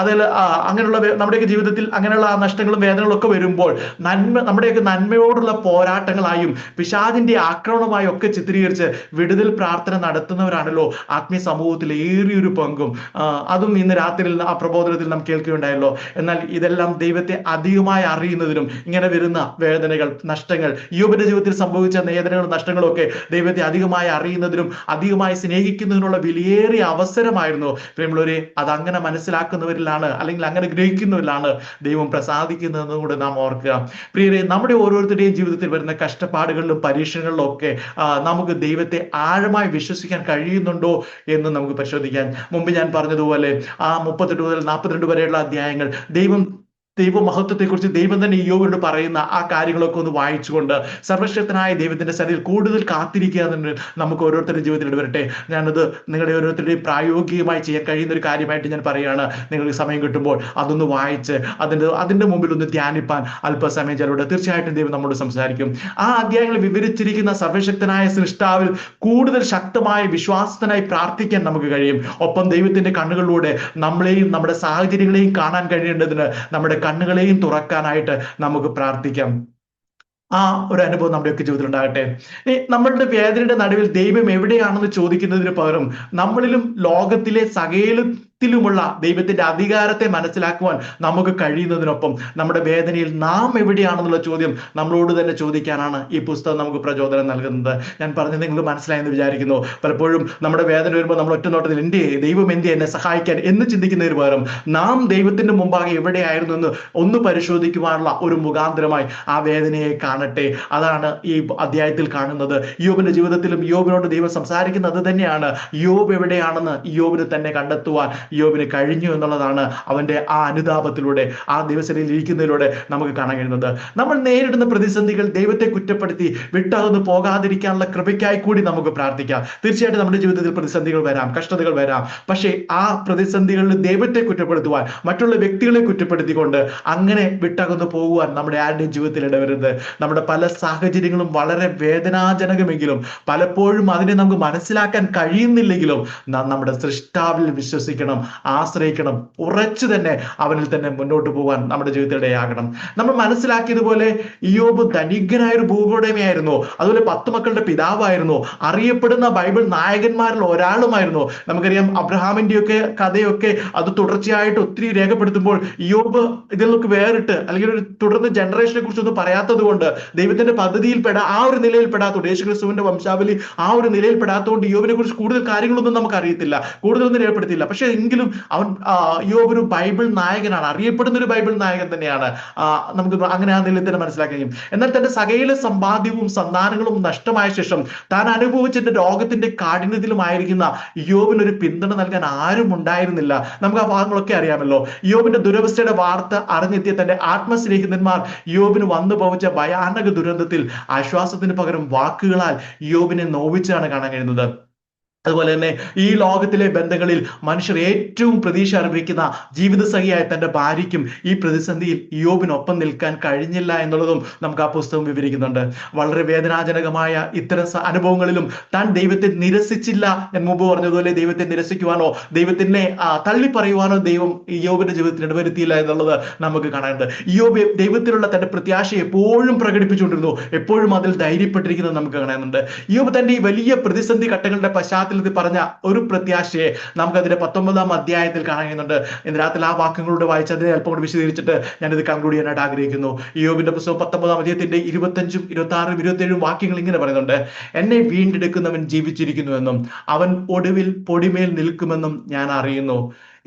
അങ്ങനെയുള്ള നമ്മുടെയൊക്കെ ജീവിതത്തിൽ അങ്ങനെയുള്ള നഷ്ടങ്ങളും വേദനകളും ഒക്കെ വരുമ്പോൾ നമ്മുടെയൊക്കെ നന്മയോടുള്ള പോരാട്ടങ്ങളായും പിശാചിന്റെ ആക്രമണമായും ഒക്കെ ചിത്രീകരിച്ച് വിടുതൽ പ്രാർത്ഥന നടത്തുന്നവരാണല്ലോ ആത്മീയ സമൂഹത്തിൽ ഏറിയൊരു പങ്കും. അതും ഇന്ന് രാത്രിയിൽ ആ പ്രബോധനത്തിൽ നാം കേൾക്കുകയുണ്ടായല്ലോ. എന്നാൽ ഇതെല്ലാം ദൈവത്തെ അധികമായി അറിയുന്നതിനും ഇങ്ങനെ വരുന്ന വേദനകൾ നഷ്ടങ്ങൾ യോബിന്റെ ജീവിതത്തിൽ സംഭവിച്ച വേദനകളും നഷ്ടങ്ങളും ഒക്കെ ദൈവത്തെ അധികമായി അറിയുന്നതിനും അധികമായി സ്നേഹിക്കുന്നതിനുള്ള വിലയേറിയ അവസരമായിരുന്നു. പ്രിയമുള്ളവരെ, അതങ്ങനെ മനസ്സിലാക്കുന്നവരിലാണ് അല്ലെങ്കിൽ അങ്ങനെ ഗ്രഹിക്കുന്നവരിലാണ് ദൈവം പ്രസാദിക്കുന്നതെന്നും കൂടെ നാം ഓർക്കുക. പ്രിയരെ, നമ്മുടെ ഓരോരുത്തരുടെയും ജീവിതത്തിൽ വരുന്ന കഷ്ടപ്പാടുകളിലും പരീക്ഷണങ്ങളിലും ഒക്കെ നമുക്ക് ദൈവത്തെ ആഴമായി വിശ്വസിക്കാൻ കഴിയുന്നുണ്ടോ എന്ന് നമുക്ക് പരിശോധിക്കാൻ. മുമ്പ് ഞാൻ പറഞ്ഞതുപോലെ ആ 38 മുതൽ 42 വരെയുള്ള അധ്യായങ്ങൾ ദൈവമഹത്വത്തെക്കുറിച്ച് ദൈവം തന്നെ യോബിനോട് പറയുന്ന ആ കാര്യങ്ങളൊക്കെ ഒന്ന് വായിച്ചുകൊണ്ട് സർവശക്തനായ ദൈവത്തിന്റെ സന്നിധിയിൽ കൂടുതൽ കാത്തിരിക്കുക എന്ന് നമുക്ക് ഓരോരുത്തരുടെ ജീവിതത്തിൽ വരട്ടെ. ഞാനത് നിങ്ങളുടെ ഓരോരുത്തരുടെയും പ്രായോഗികമായി ചെയ്യാൻ കഴിയുന്ന ഒരു കാര്യമായിട്ട് ഞാൻ പറയുകയാണ്. നിങ്ങൾക്ക് സമയം കിട്ടുമ്പോൾ അതൊന്ന് വായിച്ച് അതിന്റെ മുമ്പിൽ ഒന്ന് ധ്യാനിപ്പാൻ അല്പസമയം ചെലവിടുക. തീർച്ചയായിട്ടും ദൈവം നമ്മോട് സംസാരിക്കും. ആ അധ്യായങ്ങൾ വിവരിച്ചിരിക്കുന്ന സർവശക്തനായ സൃഷ്ടാവിൽ കൂടുതൽ ശക്തമായ വിശ്വാസത്തിനായി പ്രാർത്ഥിക്കാൻ നമുക്ക് കഴിയും. ഒപ്പം ദൈവത്തിന്റെ കണ്ണുകളിലൂടെ നമ്മളെയും നമ്മുടെ സാഹചര്യങ്ങളെയും കാണാൻ കഴിയേണ്ടതിന് നമ്മുടെ കണ്ണുകളെയും തുറക്കാനായിട്ട് നമുക്ക് പ്രാർത്ഥിക്കാം. ആ ഒരു അനുഭവം നമ്മുടെയൊക്കെ ജീവിതത്തിൽ ഉണ്ടാകട്ടെ. നമ്മളുടെ വേദനയുടെ നടുവിൽ ദൈവം എവിടെയാണെന്ന് ചോദിക്കുന്നതിന് പകരം നമ്മളിലും ലോകത്തിലെ സകലത്തിലുമുള്ള ദൈവത്തിന്റെ അധികാരത്തെ മനസ്സിലാക്കുവാൻ നമുക്ക് കഴിയുന്നതിനൊപ്പം നമ്മുടെ വേദനയിൽ നാം എവിടെയാണെന്നുള്ള ചോദ്യം നമ്മളോട് തന്നെ ചോദിക്കാനാണ് ഈ പുസ്തകം നമുക്ക് പ്രചോദനം നൽകുന്നത്. ഞാൻ പറഞ്ഞത് നിങ്ങൾ മനസ്സിലായെന്ന് വിചാരിക്കുന്നു. പലപ്പോഴും നമ്മുടെ വേദന വരുമ്പോൾ നമ്മൾ ഒറ്റ നോട്ടത്തിൽ ദൈവം എന്നെ സഹായിക്കാൻ എന്ന് ചിന്തിക്കുന്നതിന് പകരം നാം ദൈവത്തിന്റെ മുമ്പാകെ എവിടെയായിരുന്നു എന്ന് ഒന്ന് പരിശോധിക്കുവാനുള്ള ഒരു മുഖാന്തരമായി ആ വേദനയെ കാണട്ടെ. അതാണ് ഈ അധ്യായത്തിൽ കാണുന്നത്. യോബിന്റെ ജീവിതത്തിലും യോബിനോട് ദൈവം സംസാരിക്കുന്നത് തന്നെയാണ്. യോബ് എവിടെയാണെന്ന് യോബിന് തന്നെ കണ്ടെത്തുവാൻ യോബിന് കഴിഞ്ഞു എന്നുള്ളതാണ് അവന്റെ ആ അനുതാപത്തിലൂടെ, ആ ദിവസത്തിൽ ഇരിക്കുന്നതിലൂടെ നമുക്ക് കാണാൻ കഴിയുന്നത്. നമ്മൾ നേരിടുന്ന പ്രതിസന്ധികൾ ദൈവത്തെ കുറ്റപ്പെടുത്തി വിട്ടകന്ന് പോകാതിരിക്കാനുള്ള കൃപയ്ക്കായി കൂടി നമുക്ക് പ്രാർത്ഥിക്കാം. തീർച്ചയായിട്ടും നമ്മുടെ ജീവിതത്തിൽ പ്രതിസന്ധികൾ വരാം, കഷ്ടതകൾ വരാം. പക്ഷേ ആ പ്രതിസന്ധികളിൽ ദൈവത്തെ കുറ്റപ്പെടുത്തുവാൻ, മറ്റുള്ള വ്യക്തികളെ കുറ്റപ്പെടുത്തിക്കൊണ്ട് അങ്ങനെ വിട്ടകന്ന് പോകുവാൻ നമ്മുടെ ആരുടെയും ജീവിതത്തിൽ ഇടവരുത്. നമ്മുടെ പല സാഹചര്യങ്ങളും വളരെ വേദനാജനകമെങ്കിലും പലപ്പോഴും അതിനെ നമുക്ക് മനസ്സിലാക്കാൻ കഴിയുന്നില്ലെങ്കിലും നാം നമ്മുടെ സൃഷ്ടാവിൽ വിശ്വസിക്കണം, ആശ്രയിക്കണം, ഉറച്ചു തന്നെ അവനിൽ തന്നെ മുന്നോട്ട് പോകാൻ നമ്മുടെ ജീവിതത്തിലിടയാകണം. നമ്മൾ മനസ്സിലാക്കിയതുപോലെ ഇയ്യോബ് ധനികനായ ഒരു ഭൂവുടമയായിരുന്നു, അതുപോലെ 10 മക്കളുടെ പിതാവായിരുന്നു, അറിയപ്പെടുന്ന ബൈബിൾ നായകന്മാരിൽ ഒരാളുമായിരുന്നു. നമുക്കറിയാം അബ്രഹാമിന്റെയൊക്കെ കഥയൊക്കെ അത് തുടർച്ചയായിട്ട് ഒത്തിരി രേഖപ്പെടുത്തുമ്പോൾ ഇയ്യോബ് ഇതിലൊക്കെ വേറിട്ട്, അല്ലെങ്കിൽ ഒരു തുടർന്ന് ജനറേഷനെ കുറിച്ചൊന്നും പറയാത്തത് കൊണ്ട്, ദൈവത്തിന്റെ പദ്ധതിയിൽ ആ ഒരു നിലയിൽ പെടാത്തതുകൊണ്ട്, യേശുക്രിസ്തുവിന്റെ വംശാവലി ആ ഒരു നിലയിൽ പെടാത്തതുകൊണ്ട് ഇയ്യോബിനെ കുറിച്ച് കൂടുതൽ കാര്യങ്ങളൊന്നും നമുക്ക് അറിയത്തില്ല, കൂടുതലൊന്നും രേഖപ്പെടുത്തില്ല. പക്ഷെ എങ്കിലും അവൻ ഇയ്യോബ് ഒരു ബൈബിൾ നായകനാണ്, അറിയപ്പെടുന്ന ഒരു ബൈബിൾ നായകൻ തന്നെയാണ്. നമുക്ക് അങ്ങനെ ആ നിലയിൽ തന്നെ മനസ്സിലാക്കാൻ കഴിയും. എന്നാൽ തന്റെ സകല സമ്പാദ്യവും സന്താനങ്ങളും നഷ്ടമായ ശേഷം താൻ അനുഭവിച്ചിട്ട് രോഗത്തിന്റെ കാഠിന്യത്തിലുമായിരിക്കുന്ന ഇയ്യോബിന് ഒരു പിന്തുണ നൽകാൻ ആരും ഉണ്ടായിരുന്നില്ല. നമുക്ക് ആ ഭാഗങ്ങളൊക്കെ അറിയാമല്ലോ. ഇയ്യോബിന്റെ ദുരവസ്ഥയുടെ വാർത്ത അറിഞ്ഞെത്തിയ തന്റെ ആത്മസ്നേഹിതന്മാർ ഇയ്യോബിന് വന്നു ഭവിച്ച ഭയാനക ദുരന്തത്തിൽ ആശ്വാസത്തിന് പകരം വാക്കുകളാൽ ഇയ്യോബിനെ നോവിച്ചാണ് കാണാൻ കഴിയുന്നത്. അതുപോലെ തന്നെ ഈ ലോകത്തിലെ ബന്ധങ്ങളിൽ മനുഷ്യർ ഏറ്റവും പ്രതീക്ഷ അർപ്പിക്കുന്ന ജീവിതസഖിയായ തന്റെ ഭാര്യയ്ക്കും ഈ പ്രതിസന്ധിയിൽ ഇയ്യോബിനൊപ്പം നിൽക്കാൻ കഴിഞ്ഞില്ല എന്നുള്ളതും നമുക്ക് ആ പുസ്തകം വിവരിക്കുന്നുണ്ട്. വളരെ വേദനാജനകമായ ഇത്തരം അനുഭവങ്ങളിലും താൻ ദൈവത്തെ നിരസിച്ചില്ല. ഞാൻ മുമ്പ് പറഞ്ഞതുപോലെ ദൈവത്തെ നിരസിക്കുവാനോ ദൈവത്തിനെ തള്ളിപ്പറയുവാനോ ദൈവം ഇയ്യോബിന്റെ ജീവിതത്തിൽ ഇടവരുത്തിയില്ല എന്നുള്ളത് നമുക്ക് കാണാനുണ്ട്. ഇയ്യോബ് ദൈവത്തിലുള്ള തന്റെ പ്രത്യാശ എപ്പോഴും പ്രകടിപ്പിച്ചുകൊണ്ടിരുന്നു, എപ്പോഴും അതിൽ ധൈര്യപ്പെട്ടിരിക്കുന്നത് നമുക്ക് കാണുന്നുണ്ട്. ഇയ്യോബ് തന്റെ ഈ വലിയ പ്രതിസന്ധി ഘട്ടങ്ങളുടെ പശ്ചാത്തലത്തിൽ പറഞ്ഞ ഒരു പ്രത്യാശയെ നമുക്കതിന്റെ 19-ാം അധ്യായത്തിൽ കാണാൻ കഴിയുന്നുണ്ട്. ഇന്ന് രാത്രി ആ വാക്യങ്ങളോട് വായിച്ച് അതിനെ അല്പം കൂടി വിശദീകരിച്ചിട്ട് ഞാനിത് കൺക്ലൂഡ് ചെയ്യാനായിട്ട് ആഗ്രഹിക്കുന്നു. ഇയ്യോബിന്റെ പുസ്തകം 19-ാം അധ്യായത്തിന്റെ 25, 26, 27 വാക്യങ്ങൾ ഇങ്ങനെ പറയുന്നുണ്ട്: എന്നെ വീണ്ടെടുക്കുന്നവൻ ജീവിച്ചിരിക്കുന്നുവെന്നും അവൻ ഒടുവിൽ പൊടിമേൽ നിൽക്കുമെന്നും ഞാൻ അറിയുന്നു.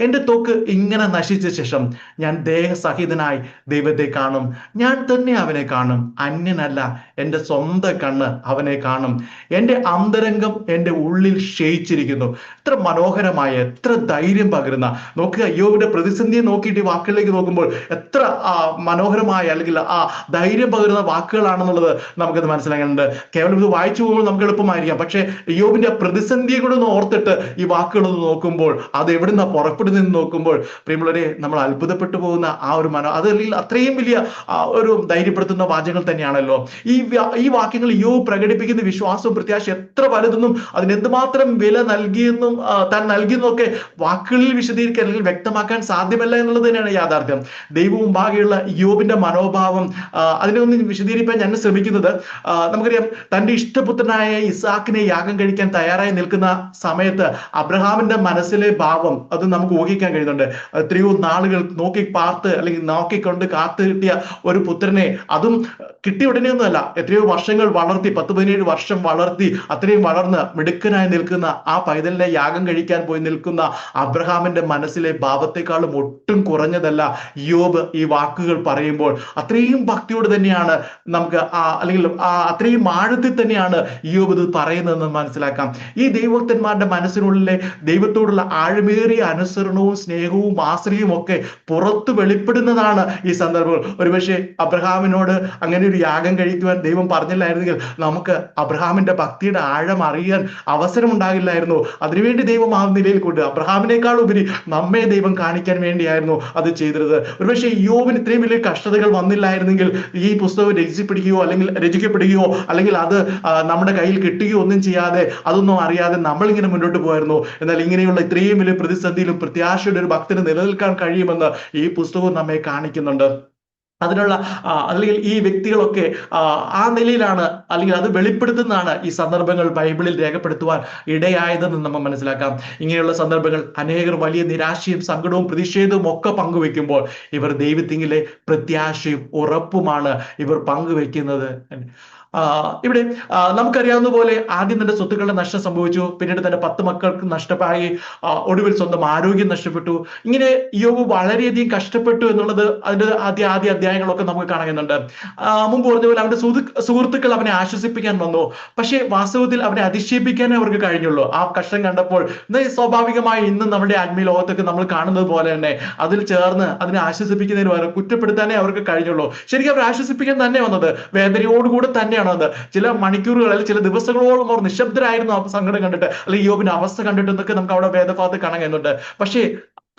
എന്റെ ത്വക്ക് ഇങ്ങനെ നശിച്ച ശേഷം ഞാൻ ദേഹസഹിതനായി ദൈവത്തെ കാണും. ഞാൻ തന്നെ അവനെ കാണും, അന്യനല്ല. എന്റെ സ്വന്തം കണ്ണ് അവനെ കാണും. എന്റെ അന്തരംഗം എന്റെ ഉള്ളിൽ ക്ഷയിച്ചിരിക്കുന്നു. എത്ര മനോഹരമായ, എത്ര ധൈര്യം പകരുന്ന, നോക്കുക, ഇയ്യോബിന്റെ പ്രതിസന്ധിയെ നോക്കിയിട്ട് ഈ വാക്കുകളിലേക്ക് നോക്കുമ്പോൾ എത്ര മനോഹരമായ, അല്ലെങ്കിൽ ആ ധൈര്യം പകരുന്ന വാക്കുകളാണെന്നുള്ളത് നമുക്കത് മനസ്സിലാക്കുന്നുണ്ട്. കേവലം ഇത് വായിച്ചു പോകുമ്പോൾ നമുക്ക് എളുപ്പമായിരിക്കാം, പക്ഷെ ഇയ്യോബിന്റെ പ്രതിസന്ധിയെ കൂടെ ഒന്ന് ഓർത്തിട്ട് ഈ വാക്കുകളൊന്ന് നോക്കുമ്പോൾ, അത് എവിടുന്ന പുറപ്പെടുന്ന നോക്കുമ്പോൾ പ്രിയമുള്ളവരെ, നമ്മൾ അത്ഭുതപ്പെട്ടു പോകുന്ന ആ ഒരു അതല്ലെങ്കിൽ അത്രയും വലിയ ഒരു ധൈര്യപ്പെടുത്തുന്ന വാചകങ്ങൾ തന്നെയാണല്ലോ ഈ വാക്യങ്ങൾ. ഇയ്യോബ് പ്രകടിപ്പിക്കുന്ന വിശ്വാസവും പ്രത്യാശ എത്ര വലുതെന്നും അതിന് എന്തുമാത്രം വില നൽകിയെന്നും താൻ നൽകിയെന്നൊക്കെ വാക്കുകളിൽ വിശദീകരിക്കാൻ അല്ലെങ്കിൽ വ്യക്തമാക്കാൻ സാധ്യമല്ല എന്നുള്ളത് തന്നെയാണ് യാഥാർത്ഥ്യം. ദൈവവും മുമ്പാകെയുള്ള ഇയ്യോബിന്റെ മനോഭാവം, അതിനെ ഒന്ന് വിശദീകരിക്കാൻ ഞാൻ ശ്രമിക്കുന്നത്, നമുക്കറിയാം തന്റെ ഇഷ്ടപുത്രനായ ഇസാക്കിനെ യാഗം കഴിക്കാൻ തയ്യാറായി നിൽക്കുന്ന സമയത്ത് അബ്രഹാമിന്റെ മനസ്സിലെ ഭാവം അത് നമുക്ക് ഊഹിക്കാൻ കഴിയുന്നുണ്ട്. എത്രയോ നാളുകൾ നോക്കി പാർത്ത് അല്ലെങ്കിൽ നോക്കിക്കൊണ്ട് കാത്തു കിട്ടിയ ഒരു പുത്രനെ, അതും കിട്ടിയ ഉടനെയൊന്നുമല്ല, എത്രയോ വർഷങ്ങൾ വളർത്തി, 10-17 വർഷം വളർത്തി, അത്രയും വളർന്ന് മിടുക്കനായി നിൽക്കുന്ന ആ പൈതലിനെ യാഗം കഴിക്കാൻ പോയി നിൽക്കുന്ന അബ്രഹാമിന്റെ മനസ്സിലെ ഭാവത്തെക്കാളും ഒട്ടും കുറഞ്ഞതല്ല ഇയ്യോബ് ഈ വാക്കുകൾ പറയുമ്പോൾ. അത്രയും ഭക്തിയോട് തന്നെയാണ് നമുക്ക് അല്ലെങ്കിൽ അത്രയും ആഴത്തിൽ തന്നെയാണ് ഇയ്യോബ് ഇത് പറയുന്നതെന്ന് മനസ്സിലാക്കാം. ഈ ദൈവഭക്തന്മാരുടെ മനസ്സിനുള്ളിലെ ദൈവത്തോടുള്ള ആഴമേറിയ അനുസരണവും സ്നേഹവും ആശ്രയവും ഒക്കെ പുറത്തു വെളിപ്പെടുന്നതാണ് ഈ സന്ദർഭങ്ങൾ. ഒരുപക്ഷെ അബ്രഹാമിനോട് അങ്ങനെ ഒരു യാഗം കഴിക്കുവാൻ ദൈവം പറഞ്ഞില്ലായിരുന്നെങ്കിൽ നമുക്ക് അബ്രഹാമിന്റെ ഭക്തിയുടെ ആഴം അറിയാൻ അവസരം ഉണ്ടാകില്ലായിരുന്നു. അതിനുവേണ്ടി ദൈവം ആ നിലയിൽ കൊണ്ട് അബ്രഹാമിനേക്കാൾ ഉപരി നമ്മെ ദൈവം കാണിക്കാൻ വേണ്ടിയായിരുന്നു അത് ചെയ്തിരുന്നത്. ഒരുപക്ഷെ ഇയ്യോബിന് ഇത്രയും വലിയ കഷ്ടതകൾ വന്നില്ലായിരുന്നെങ്കിൽ ഈ പുസ്തകം രചിക്കപ്പെടുകയോ അല്ലെങ്കിൽ അത് നമ്മുടെ കയ്യിൽ കിട്ടുകയോ ഒന്നും ചെയ്യാതെ, അതൊന്നും അറിയാതെ നമ്മളിങ്ങനെ മുന്നോട്ട് പോയായിരുന്നു. എന്നാൽ ഇങ്ങനെയുള്ള ഇത്രയും വലിയ പ്രതിസന്ധിയിലും പ്രത്യാശയുടെ ഒരു ഭക്തന് നിലനിൽക്കാൻ കഴിയുമെന്ന് ഈ പുസ്തകവും നമ്മെ കാണിക്കുന്നുണ്ട്. അതിനുള്ള അല്ലെങ്കിൽ ഈ വ്യക്തികളൊക്കെ ആ നിലയിലാണ്, അല്ലെങ്കിൽ അത് വെളിപ്പെടുത്തുന്നതാണ് ഈ സന്ദർഭങ്ങൾ ബൈബിളിൽ രേഖപ്പെടുത്തുവാൻ ഇടയായതെന്ന് നമ്മൾ മനസ്സിലാക്കാം. ഇങ്ങനെയുള്ള സന്ദർഭങ്ങൾ അനേകർ വലിയ നിരാശയും സങ്കടവും പ്രതിഷേധവും ഒക്കെ പങ്കുവെക്കുമ്പോൾ ഇവർ ദൈവത്തിങ്കിലെ പ്രത്യാശയും ഉറപ്പുമാണ് ഇവർ പങ്കുവെക്കുന്നത്. ഇവിടെ നമുക്കറിയാവുന്ന പോലെ ആദ്യം തന്റെ സ്വത്തുക്കളുടെ നഷ്ടം സംഭവിച്ചു, പിന്നീട് തന്റെ 10 മക്കൾക്ക് നഷ്ടമായി, ഒടുവിൽ സ്വന്തം ആരോഗ്യം നഷ്ടപ്പെട്ടു. ഇങ്ങനെ യോബ് വളരെയധികം കഷ്ടപ്പെട്ടു എന്നുള്ളത് അതിന്റെ ആദ്യ അധ്യായങ്ങളൊക്കെ നമുക്ക് കാണുന്നുണ്ട്. മുമ്പ് പറഞ്ഞ പോലെ അവന്റെ സുഹൃത്തുക്കൾ അവനെ ആശ്വസിപ്പിക്കാൻ വന്നു, പക്ഷേ വാസ്തവത്തിൽ അവനെ അധിക്ഷേപിക്കാനേ അവർക്ക് കഴിഞ്ഞുള്ളൂ. ആ കഷ്ടം കണ്ടപ്പോൾ സ്വാഭാവികമായി ഇന്നും നമ്മുടെ ആത്മീയ ലോകത്തൊക്കെ നമ്മൾ കാണുന്നത് പോലെ തന്നെ അതിൽ ചേർന്ന് അതിനെ ആശ്വസിപ്പിക്കുന്നതിന് പകരം കുറ്റപ്പെടുത്താനേ അവർക്ക് കഴിഞ്ഞുള്ളൂ. ശരിക്കും അവർ ആശ്വസിപ്പിക്കാൻ തന്നെ വന്നത് വേദനയോടുകൂടെ തന്നെയാണ് വന്നത്. ചില മണിക്കൂറുകൾ അല്ലെങ്കിൽ ചില ദിവസങ്ങളോളം അവർ നിശബ്ദരായിരുന്നു ആ സങ്കടം കണ്ടിട്ട്, അല്ലെങ്കിൽ യോബിന്റെ അവസ്ഥ കണ്ടിട്ട് എന്നൊക്കെ നമുക്ക് അവിടെ വേദഭാഗത്ത് കാണാൻ കഴിയുന്നുണ്ട്. പക്ഷേ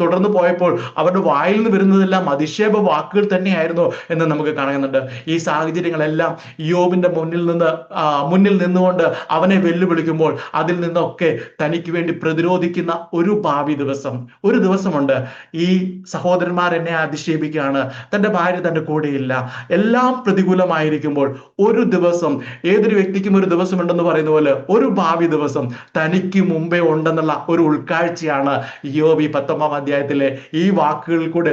തുടർന്ന് പോയപ്പോൾ അവരുടെ വായിൽ നിന്ന് വരുന്നതെല്ലാം അധിക്ഷേപ വാക്കുകൾ തന്നെയായിരുന്നു എന്ന് നമുക്ക് കാണുന്നുണ്ട്. ഈ സാഹചര്യങ്ങളെല്ലാം യോബിന്റെ മുന്നിൽ നിന്നുകൊണ്ട് അവനെ വെല്ലുവിളിക്കുമ്പോൾ അതിൽ നിന്നൊക്കെ തനിക്ക് വേണ്ടി പ്രതിരോധിക്കുന്ന ഒരു ദിവസമുണ്ട്. ഈ സഹോദരന്മാർ എന്നെ അധിക്ഷേപിക്കുകയാണ്, തന്റെ ഭാര്യ തന്റെ കൂടെയില്ല, എല്ലാം പ്രതികൂലമായിരിക്കുമ്പോൾ ഒരു ദിവസം, ഏതൊരു വ്യക്തിക്കും ഒരു ദിവസം ഉണ്ടെന്ന് പറയുന്ന പോലെ ഒരു ഭാവി ദിവസം തനിക്ക് മുമ്പേ ഉണ്ടെന്നുള്ള ഒരു ഉൾക്കാഴ്ചയാണ് യോബ് 19 അധ്യായത്തിലെ ഈ വാക്കുകളിൽ കൂടെ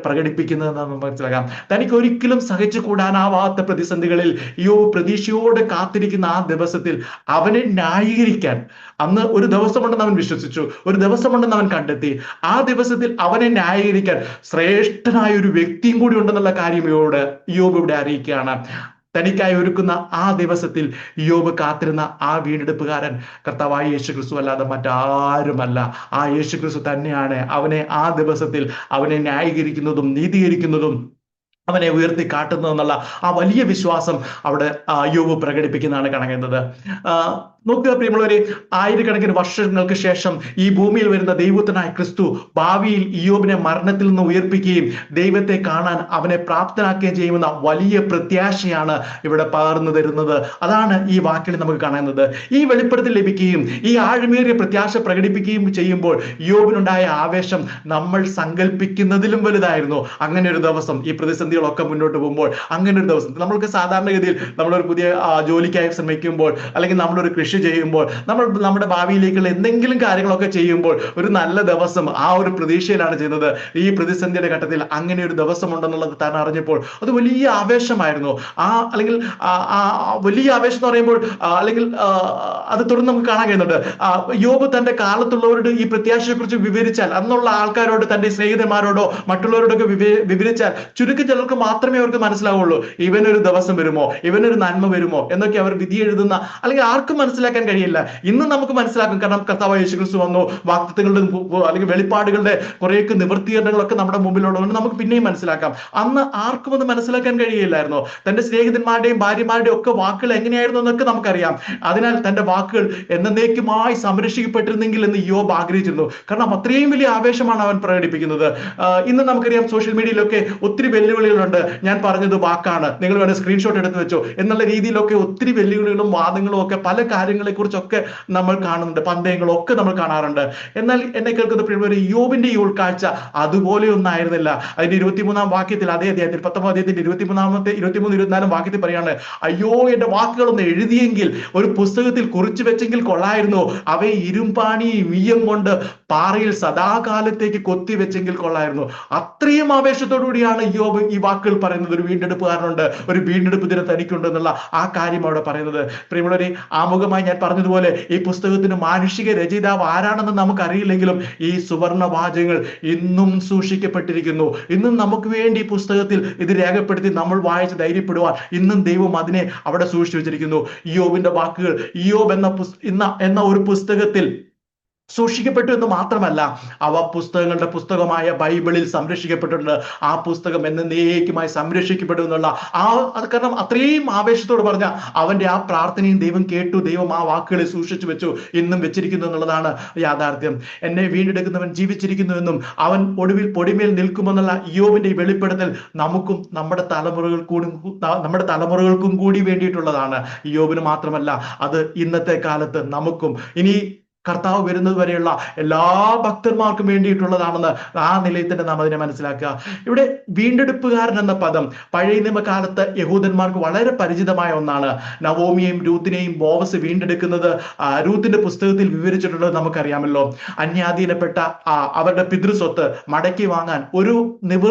പ്രകടിപ്പിക്കുന്നതെന്ന് നമുക്ക് മനസ്സിലാക്കാം. തനിക്ക് ഒരിക്കലും സഹിച്ചു കൂടാനാവാത്ത പ്രതിസന്ധികളിൽ യോബ് പ്രതീക്ഷയോടെ കാത്തിരിക്കുന്ന ആ ദിവസത്തിൽ അവനെ ന്യായീകരിക്കാൻ, അന്ന് ഒരു ദിവസമുണ്ടെന്ന് അവൻ വിശ്വസിച്ചു, ഒരു ദിവസമുണ്ടെന്ന് അവൻ കണ്ടെത്തി, ആ ദിവസത്തിൽ അവനെ ന്യായീകരിക്കാൻ ശ്രേഷ്ഠനായ ഒരു വ്യക്തിയും കൂടി ഉണ്ടെന്നുള്ള കാര്യം യോബ് ഇവിടെ അറിയിക്കുകയാണ്. തനിക്കായി ഒരുക്കുന്ന ആ ദിവസത്തിൽ യോബ് കാത്തിരുന്ന ആ വീണ്ടെടുപ്പുകാരൻ കർത്താവായ യേശുക്രിസ്തു അല്ലാതെ മറ്റാരുമല്ല. ആ യേശുക്രിസ്തു തന്നെയാണ് അവനെ ആ ദിവസത്തിൽ അവനെ ന്യായീകരിക്കുന്നതും നീതീകരിക്കുന്നതും അവനെ ഉയർത്തി കാട്ടുന്നു എന്നുള്ള ആ വലിയ വിശ്വാസം അവിടെ യോബ് പ്രകടിപ്പിക്കുന്നതാണ് കാണുന്നത്. നോക്കുക പ്രിയമുള്ളവരെ, ആയിരക്കണക്കിന് വർഷങ്ങൾക്ക് ശേഷം ഈ ഭൂമിയിൽ വരുന്ന ദൈവത്തിനായ ക്രിസ്തു ഭാവിയിൽ യോബിനെ മരണത്തിൽ നിന്ന് ഉയർപ്പിക്കുകയും ദൈവത്തെ കാണാൻ അവനെ പ്രാപ്തനാക്കുകയും ചെയ്യുമെന്ന വലിയ പ്രത്യാശയാണ് ഇവിടെ പകർന്നു തരുന്നത്. അതാണ് ഈ വാക്കിൽ നമുക്ക് കാണുന്നത്. ഈ വെളിപ്പെടുത്തൽ ലഭിക്കുകയും ഈ ആഴമേറിയ പ്രത്യാശ പ്രകടിപ്പിക്കുകയും ചെയ്യുമ്പോൾ യോബിനുണ്ടായ ആവേശം നമ്മൾ സങ്കല്പിക്കുന്നതിലും വലുതായിരുന്നു. അങ്ങനെ ഒരു ദിവസം, ഈ പ്രതിസന്ധികളൊക്കെ മുന്നോട്ട് പോകുമ്പോൾ അങ്ങനെ ഒരു ദിവസം, നമ്മൾക്ക് സാധാരണഗതിയിൽ നമ്മളൊരു പുതിയ ജോലിക്കായി ശ്രമിക്കുമ്പോൾ, അല്ലെങ്കിൽ നമ്മളൊരു കൃഷി ചെയ്യുമ്പോൾ, നമ്മൾ നമ്മുടെ ഭാവിയിലേക്കുള്ള എന്തെങ്കിലും കാര്യങ്ങളൊക്കെ ചെയ്യുമ്പോൾ ഒരു നല്ല ദിവസം ആ ഒരു പ്രതീക്ഷയിലാണ് ചെയ്യുന്നത്. ഈ പ്രതിസന്ധിയുടെ ഘട്ടത്തിൽ അങ്ങനെ ഒരു ദിവസം ഉണ്ടെന്നുള്ളത് താൻ അറിഞ്ഞപ്പോൾ അത് വലിയ ആവേശമായിരുന്നു. അല്ലെങ്കിൽ വലിയ ആവേശം എന്ന് പറയുമ്പോൾ അല്ലെങ്കിൽ അത് തുടർന്ന് നമുക്ക് കാണാൻ കഴിയുന്നുണ്ട്. യോബ് തന്റെ കാലത്തുള്ളവരോട് ഈ പ്രത്യാശയെ കുറിച്ച് വിവരിച്ചാൽ, അന്നുള്ള ആൾക്കാരോട്, തന്റെ സ്നേഹിതന്മാരോടോ മറ്റുള്ളവരോടൊക്കെ വിവരിച്ചാൽ ചുരുക്കം ചിലർക്ക് മാത്രമേ അവർക്ക് മനസ്സിലാവുള്ളൂ ഇവനൊരു ദിവസം വരുമോ, ഇവനൊരു നന്മ വരുമോ എന്നൊക്കെ അവർ വിധി എഴുതുന്ന, അല്ലെങ്കിൽ ആർക്കും മനസ്സിലാക്കാൻ കഴിയില്ല. ഇന്ന് നമുക്ക് മനസ്സിലാക്കും, കാരണം കർത്താവായ യേശുക്രിസ്തു വന്നു, വാഗ്ദത്തങ്ങളുടെ അല്ലെങ്കിൽ വെളിപ്പാടുകളുടെ കുറേയൊക്കെ നിവൃത്തീകരണങ്ങളൊക്കെ നമ്മുടെ മുമ്പിലുള്ളതുകൊണ്ട് നമുക്ക് പിന്നെയും മനസ്സിലാക്കാം. അന്ന് ആർക്കും അത് മനസ്സിലാക്കാൻ കഴിയില്ലായിരുന്നു. തന്റെ സ്നേഹിതന്മാരുടെയും ഭാര്യമാരുടെയും ഒക്കെ വാക്കുകൾ എങ്ങനെയായിരുന്നു എന്നൊക്കെ നമുക്കറിയാം. അതിനാൽ തന്റെ വാക്കുകൾ എന്നേക്കുമായി സംരക്ഷിക്കപ്പെട്ടിരുന്നെങ്കിൽ എന്ന് യോബ് ആഗ്രഹിച്ചിരുന്നു. കാരണം അത്രയും വലിയ ആവേശമാണ് അവൻ പ്രകടിപ്പിക്കുന്നത്. ഇന്ന് നമുക്കറിയാം, സോഷ്യൽ മീഡിയയിലൊക്കെ ഒത്തിരി വെല്ലുവിളികളുണ്ട്. ഞാൻ പറഞ്ഞത് വാക്കാണ്, നിങ്ങൾ വേണേൽ സ്ക്രീൻഷോട്ട് എടുത്ത് വെച്ചോ എന്നുള്ള രീതിയിലൊക്കെ ഒത്തിരി വെല്ലുവിളികളും വാദങ്ങളും ഒക്കെ പല കാര്യങ്ങളെ കുറിച്ചൊക്കെ നമ്മൾ കാണുന്നുണ്ട്, പന്തയങ്ങളൊക്കെ നമ്മൾ കാണാറുണ്ട്. എന്നാൽ എന്നെ കേൾക്കുന്ന പ്രിയമുള്ളവരെ, യോബിന്റെ ഈ ഉൾക്കാഴ്ച അതുപോലെ ഒന്നായിരുന്നില്ല. അതിന്റെ 23-ാം വാക്യത്തിൽ, അതേ അധ്യായത്തിൽ 19-ാം അധ്യായത്തിന്റെ 23-24 വാക്യത്തിൽ പറയാണ്, അയ്യോ എന്റെ വാക്കുകളൊന്ന് എഴുതിയെങ്കിൽ, ഒരു പുസ്തകത്തിൽ കുറിച്ചു വെച്ചെങ്കിൽ കൊള്ളായിരുന്നു, അവയെ ഇരുമ്പാണി വീയം കൊണ്ട് പാറയിൽ സദാകാലത്തേക്ക് കൊത്തി വെച്ചെങ്കിൽ കൊള്ളായിരുന്നു. അത്രയും ആവേശത്തോടു കൂടിയാണ് യോബ് ഈ വാക്കുകൾ പറയുന്നത്. ഒരു വീണ്ടെടുപ്പുകാരനുണ്ട്, ഒരു വീണ്ടെടുപ്പ് ദിനം തനിക്കുണ്ട് എന്നുള്ള ആ കാര്യം അവിടെ പറയുന്നത്. പ്രിയമുള്ളവരെ, ആമുഖമായി ഞാൻ പറഞ്ഞതുപോലെ ഈ പുസ്തകത്തിന് മാനുഷിക രചയിതാവ് ആരാണെന്ന് നമുക്കറിയില്ലെങ്കിലും ഈ സുവർണ വാചകങ്ങൾ ഇന്നും സൂക്ഷിക്കപ്പെട്ടിരിക്കുന്നു. ഇന്നും നമുക്ക് വേണ്ടി ഈ പുസ്തകത്തിൽ ഇത് രേഖപ്പെടുത്തി നമ്മൾ വായിച്ച് ധൈര്യപ്പെടുവാൻ ഇന്നും ദൈവം അതിനെ അവിടെ സൂക്ഷിച്ചു വെച്ചിരിക്കുന്നു. യോബിന്റെ വാക്കുകൾ യോബ് എന്ന ഒരു പുസ്തകത്തിൽ സൂക്ഷിക്കപ്പെട്ടു എന്ന് മാത്രമല്ല, അവ പുസ്തകങ്ങളുടെ പുസ്തകമായ ബൈബിളിൽ സംരക്ഷിക്കപ്പെട്ടിട്ടുണ്ട്. ആ പുസ്തകം എന്നേക്കുമായി സംരക്ഷിക്കപ്പെടും എന്നുള്ള കാരണം അത്രയും ആവേശത്തോട് പറഞ്ഞ അവന്റെ ആ പ്രാർത്ഥനയും ദൈവം കേട്ടു, ദൈവം ആ വാക്കുകളെ സൂക്ഷിച്ചു വെച്ചു, ഇന്നും വെച്ചിരിക്കുന്നു എന്നുള്ളതാണ് യാഥാർത്ഥ്യം. എന്നെ വീണ്ടെടുക്കുന്നവൻ ജീവിച്ചിരിക്കുന്നുവെന്നും അവൻ ഒടുവിൽ പൊടിമേൽ നിൽക്കുമെന്നുള്ള യോബിന്റെ ഈ വെളിപ്പെടുത്തൽ നമുക്കും നമ്മുടെ തലമുറകൾക്കും കൂടി വേണ്ടിയിട്ടുള്ളതാണ്. യോബിന് മാത്രമല്ല, അത് ഇന്നത്തെ കാലത്ത് നമുക്കും, ഇനി കർത്താവ് വരുന്നത് വരെയുള്ള എല്ലാ ഭക്തന്മാർക്കും വേണ്ടിയിട്ടുള്ളതാണെന്ന് ആ നിലയിൽ തന്നെ നാം അതിനെ മനസ്സിലാക്കുക. ഇവിടെ വീണ്ടെടുപ്പുകാരൻ എന്ന പദം പഴയ നിയമകാലത്ത് യഹൂദന്മാർക്ക് വളരെ പരിചിതമായ ഒന്നാണ്. നവോമിയെയും രൂത്തിനെയും ബോവസ് വീണ്ടെടുക്കുന്നത് രൂത്തിന്റെ പുസ്തകത്തിൽ വിവരിച്ചിട്ടുള്ളത് നമുക്കറിയാമല്ലോ. അന്യാധീനപ്പെട്ട അവരുടെ പിതൃസ്വത്ത് മടക്കി വാങ്ങാൻ ഒരു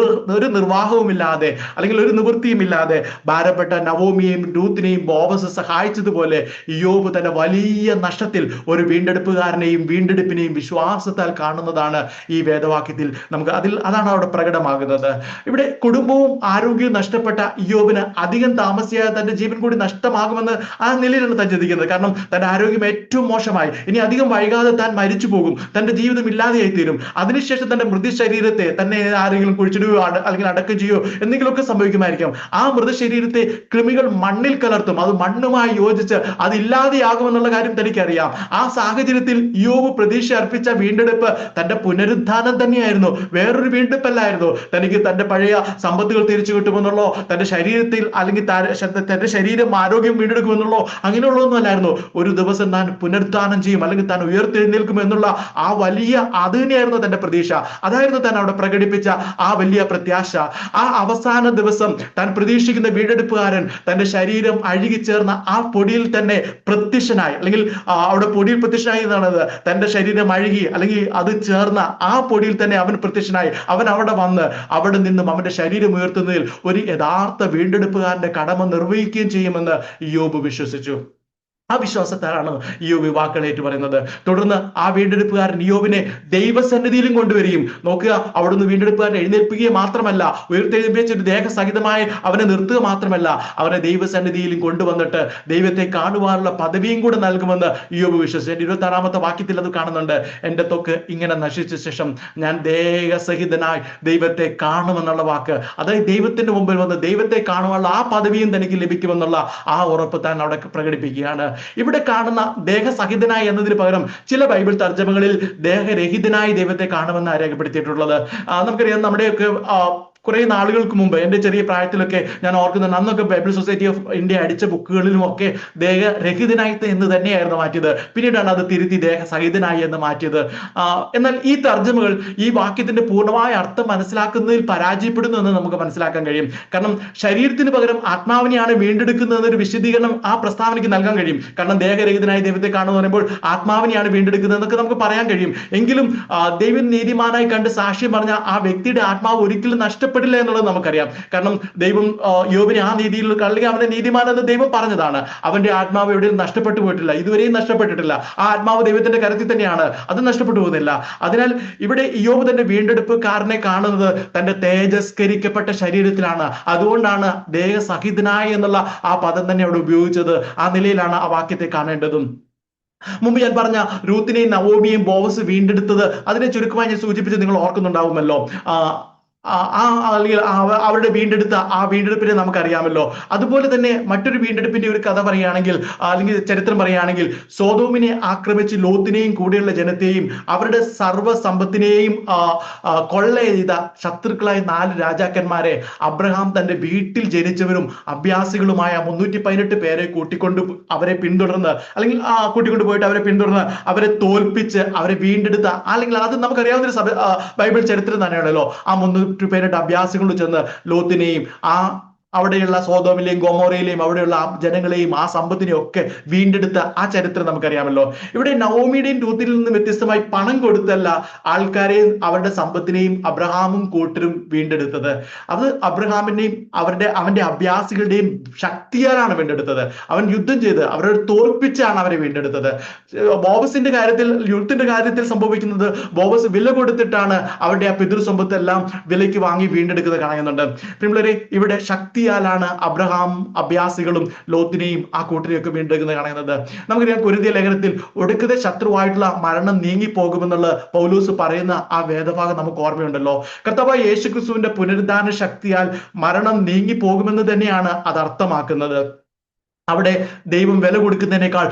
നിർവാഹവുമില്ലാതെ അല്ലെങ്കിൽ ഒരു നിവൃത്തിയുമില്ലാതെ ഭാരപ്പെട്ട നവോമിയെയും രൂത്തിനെയും ബോവസ് സഹായിച്ചതുപോലെ യോബ് തന്നെ വലിയ നഷ്ടത്തിൽ ഒരു വീണ്ടെടുപ്പിനെയും വിശ്വാസത്താൽ കാണുന്നതാണ് ഈ വേദവാക്യത്തിൽ നമുക്ക് അതാണ് അവിടെ പ്രകടമാകുന്നത്. ഇവിടെ കുടുംബവും ആരോഗ്യവും നഷ്ടപ്പെട്ട ഇയ്യോബിന് അധികം താമസിയാതെ തന്റെ ജീവൻ കൂടി നഷ്ടമാകുമെന്ന് ആ നിലയിലാണ് താൻ ചിന്തിക്കുന്നത്. കാരണം തന്റെ ആരോഗ്യം ഏറ്റവും മോശമായി, ഇനി അധികം വൈകാതെ താൻ മരിച്ചു പോകും, തന്റെ ജീവിതം ഇല്ലാതെയായി തീരും. അതിനുശേഷം തന്റെ മൃതശരീരത്തെ തന്നെ ആരെങ്കിലും കുഴിച്ചിടുകയോ അല്ലെങ്കിൽ അടക്കം ചെയ്യുകയോ എന്തെങ്കിലുമൊക്കെ സംഭവിക്കുമായിരിക്കാം. ആ മൃതശരീരത്തെ കൃമികൾ മണ്ണിൽ കലർത്തും, അത് മണ്ണുമായി യോജിച്ച് അതില്ലാതെയാകുമെന്നുള്ള കാര്യം തനിക്കറിയാം. ആ സാഹചര്യത്തിൽ യോബ് പ്രതീക്ഷ അർപ്പിച്ച വീണ്ടെടുപ്പ് തന്റെ പുനരുദ്ധാനം തന്നെയായിരുന്നു, വേറൊരു വീണ്ടെടുപ്പല്ലായിരുന്നു. തനിക്ക് തന്റെ പഴയ സമ്പത്തുകൾ തിരിച്ചു കിട്ടുമെന്നുള്ളോ, തന്റെ ശരീരത്തിൽ അല്ലെങ്കിൽ തന്റെ ശരീരം ആരോഗ്യം വീണ്ടെടുക്കുമെന്നുള്ളോ അങ്ങനെയുള്ളതൊന്നും അല്ലായിരുന്നു. ഒരു ദിവസം താൻ പുനരുദ്ധാനം ചെയ്യും അല്ലെങ്കിൽ താൻ ഉയർത്തെഴുന്നേൽക്കും എന്നുള്ള ആ വലിയ അത് തന്നെയായിരുന്നു തന്റെ പ്രതീക്ഷ. അതായിരുന്നു താൻ അവിടെ പ്രകടിപ്പിച്ച ആ വലിയ പ്രത്യാശ. ആ അവസാന ദിവസം താൻ പ്രതീക്ഷിക്കുന്ന വീണ്ടെടുപ്പുകാരൻ തന്റെ ശരീരം അഴുകിച്ചേർന്ന ആ പൊടിയിൽ തന്നെ പ്രത്യക്ഷനായി, അല്ലെങ്കിൽ അവിടെ പൊടിയിൽ പ്രത്യക്ഷനായി എന്നാണത്. തന്റെ ശരീരം അഴുകി അല്ലെങ്കിൽ അത് ചേർന്ന ആ പൊടിയിൽ തന്നെ അവൻ പ്രത്യക്ഷനായി. അവൻ അവിടെ വന്ന് അവിടെ നിന്നും അവന്റെ ശരീരം ഉയർത്തുന്നതിൽ ഒരു യഥാർത്ഥ വീണ്ടെടുപ്പുകാരന്റെ കടമ നിർവഹിക്കുകയും ചെയ്യുമെന്ന് യോബ് വിശ്വസിച്ചു. ആ വിശ്വാസത്താലാണ് ഇയ്യോബ് വാക്കുകൾ ഏറ്റു പറയുന്നത്. തുടർന്ന് ആ വീണ്ടെടുപ്പുകാരൻ ഇയ്യോബിനെ ദൈവസന്നിധിയിലും കൊണ്ടുവരികയും, നോക്കുക, അവിടുന്ന് വീണ്ടെടുപ്പുകാരൻ എഴുന്നേൽപ്പിക്കുകയും മാത്രമല്ല, ഉയർത്തെഴുന്നേൽപ്പിച്ചിട്ട് ദേഹസഹിതമായി അവനെ നിർത്തുക മാത്രമല്ല, അവനെ ദൈവസന്നിധിയിലും കൊണ്ടുവന്നിട്ട് ദൈവത്തെ കാണുവാനുള്ള പദവിയും കൂടെ നൽകുമെന്ന് ഇയ്യോബ് വിശ്വസിച്ചു. 26-ാമത്തെ വാക്യത്തിൽ അത് കാണുന്നുണ്ട്. എന്റെ ത്വക്ക് ഇങ്ങനെ നശിച്ച ശേഷം ഞാൻ ദേഹസഹിതനായി ദൈവത്തെ കാണുമെന്നുള്ള വാക്ക്. അതായത് ദൈവത്തിന്റെ മുമ്പിൽ വന്ന് ദൈവത്തെ കാണുവാനുള്ള ആ പദവിയും തനിക്ക് ലഭിക്കുമെന്നുള്ള ആ ഉറപ്പ് താൻ അവിടെ പ്രകടിപ്പിക്കുകയാണ്. ഇവിടെ കാണുന്ന ദേഹസഹിതനായി എന്നതിന് പകരം ചില ബൈബിൾ തർജ്ജമകളിൽ ദേഹരഹിതനായി ദൈവത്തെ കാണുമെന്ന് രേഖപ്പെടുത്തിയിട്ടുള്ളത്. നമുക്കറിയാം, നമ്മുടെയൊക്കെ കുറെ നാളുകൾക്ക് മുമ്പ് എൻ്റെ ചെറിയ പ്രായത്തിലൊക്കെ ഞാൻ ഓർക്കുന്നുണ്ട്, അന്നൊക്കെ ബൈബിൾ സൊസൈറ്റി ഓഫ് ഇന്ത്യ അടിച്ച ബുക്കുകളിലും ഒക്കെ ദേഹരഹിതനായി എന്ന് തന്നെയായിരുന്നു മാറ്റിയത്. പിന്നീടാണ് അത് തിരുത്തി ദേഹസഹിതനായി എന്ന് മാറ്റിയത്. എന്നാൽ ഈ തർജ്ജമകൾ ഈ വാക്യത്തിന്റെ പൂർണ്ണമായ അർത്ഥം മനസ്സിലാക്കുന്നതിൽ പരാജയപ്പെടുന്നു എന്ന് നമുക്ക് മനസ്സിലാക്കാൻ കഴിയും. കാരണം ശരീരത്തിന് പകരം ആത്മാവിനെയാണ് വീണ്ടെടുക്കുന്നത് എന്നൊരു വിശദീകരണം ആ പ്രസ്താവനയ്ക്ക് നൽകാൻ കഴിയും. കാരണം ദേഹരഹിതനായി ദൈവത്തെ കാണുമെന്ന് പറയുമ്പോൾ ആത്മാവിനെയാണ് വീണ്ടെടുക്കുന്നത് എന്നൊക്കെ നമുക്ക് പറയാൻ കഴിയും. എങ്കിലും ദൈവം നീതിമാനായി കണ്ട് സാക്ഷ്യം പറഞ്ഞ ആ വ്യക്തിയുടെ ആത്മാവ് ഒരിക്കലും നഷ്ടപ്പെടില്ല എന്നുള്ളത് നമുക്കറിയാം. കാരണം ദൈവം യോബിനെ ആ നീതിയിൽ അല്ലെങ്കിൽ അവനെ നീതിമാനെന്ന് ദൈവം പറഞ്ഞതാണ്. അവന്റെ ആത്മാവ് എവിടെയും നഷ്ടപ്പെട്ടു പോയിട്ടില്ല, ഇതുവരെയും നഷ്ടപ്പെട്ടിട്ടില്ല. ആ ആത്മാവ് ദൈവത്തിന്റെ കരത്തിൽ തന്നെയാണ്, അത് നഷ്ടപ്പെട്ടു പോകുന്നില്ല. അതിനാൽ ഇവിടെ യോബ് തന്റെ വീണ്ടെടുപ്പുകാരനെ കാണുന്നത് തന്റെ തേജസ്കരിക്കപ്പെട്ട ശരീരത്തിലാണ്. അതുകൊണ്ടാണ് ദേഹസഹിതനായി എന്നുള്ള ആ പദം തന്നെ അവിടെ ഉപയോഗിച്ചത്. ആ നിലയിലാണ് ആ വാക്യത്തെ കാണേണ്ടതും. മുമ്പ് ഞാൻ പറഞ്ഞ രൂത്തിനെയും നവോമിയെയും ബോവസ് വീണ്ടെടുത്തത്, അതിനെ ചുരുക്കമായി ഞാൻ സൂചിപ്പിച്ചത് നിങ്ങൾ ഓർക്കുന്നുണ്ടാവുമല്ലോ. അല്ലെങ്കിൽ അവരുടെ ആ വീണ്ടെടുപ്പിനെ നമുക്കറിയാമല്ലോ. അതുപോലെ തന്നെ മറ്റൊരു വീണ്ടെടുപ്പിന്റെ ഒരു കഥ പറയുകയാണെങ്കിൽ അല്ലെങ്കിൽ ചരിത്രം പറയുകയാണെങ്കിൽ, സോദോമിനെ ആക്രമിച്ച് ലോത്തിനെയും കൂടെയുള്ള ജനത്തെയും അവരുടെ സർവ്വസമ്പത്തിനെയും കൊള്ള ചെയ്ത ശത്രുക്കളായ 4 രാജാക്കന്മാരെ അബ്രഹാം തന്റെ വീട്ടിൽ ജനിച്ചവരും അഭ്യാസികളുമായ 318 പേരെ അവരെ പിന്തുടർന്ന് അല്ലെങ്കിൽ കൂട്ടിക്കൊണ്ടു പോയിട്ട് അവരെ പിന്തുടർന്ന് അവരെ തോൽപ്പിച്ച് അവരെ വീണ്ടെടുത്ത, അല്ലെങ്കിൽ അത് നമുക്കറിയാവുന്ന ഒരു ബൈബിൾ ചരിത്രം തന്നെയാണല്ലോ. ആ 300 പേരുടെ അഭ്യാസികൾ ചെന്ന് ലോത്തിനെയും അവിടെയുള്ള സോദോമിലെയും ഗൊമോറയിലെയും അവിടെയുള്ള ജനങ്ങളെയും ആ സമ്പത്തിനെയും ഒക്കെ വീണ്ടെടുത്ത ആ ചരിത്രം നമുക്കറിയാമല്ലോ. ഇവിടെ നവോമിയുടെയും രൂത്തിൽ നിന്നും വ്യത്യസ്തമായി പണം കൊടുത്തല്ല ആൾക്കാരെയും അവരുടെ സമ്പത്തിനെയും അബ്രഹാമും കൂട്ടരും വീണ്ടെടുത്തത്. അത് അബ്രഹാമിന്റെയും അവന്റെ അഭ്യാസികളുടെയും ശക്തിയാലാണ് വീണ്ടെടുത്തത്. അവൻ യുദ്ധം ചെയ്ത് അവരെ തോൽപ്പിച്ചാണ് അവരെ വീണ്ടെടുത്തത്. ബോവസിന്റെ കാര്യത്തിൽ, യൂത്തിന്റെ കാര്യത്തിൽ സംഭവിക്കുന്നത്, ബോവസ് വില കൊടുത്തിട്ടാണ് അവരുടെ ആ പിതൃസമ്പത്തെല്ലാം വിലയ്ക്ക് വാങ്ങി വീണ്ടെടുക്കുന്നത് കാണുന്നുണ്ട്. പിള്ളേരെ, ഇവിടെ ശക്തിയാലാണ് അബ്രഹാം അഭ്യാസികളും ലോത്തിനെയും ആ കൂട്ടരെയൊക്കെ വീണ്ടെടുക്കുന്നത് കാണുന്നത്. നമുക്കറിയാം, കൊരിന്ത്യ ലേഖനത്തിൽ ഒടുക്കത്തെ ശത്രുവായിട്ടുള്ള മരണം നീങ്ങിപ്പോകുമെന്നുള്ള പൗലോസ് പറയുന്ന ആ വേദഭാഗം നമുക്ക് ഓർമ്മയുണ്ടല്ലോ. കർത്താവായ യേശുക്രിസ്തുവിന്റെ പുനരുദ്ധാന ശക്തിയാൽ മരണം നീങ്ങിപ്പോകുമെന്ന് തന്നെയാണ് അത് അർത്ഥമാക്കുന്നത്. അവിടെ ദൈവം വില കൊടുക്കുന്നതിനേക്കാൾ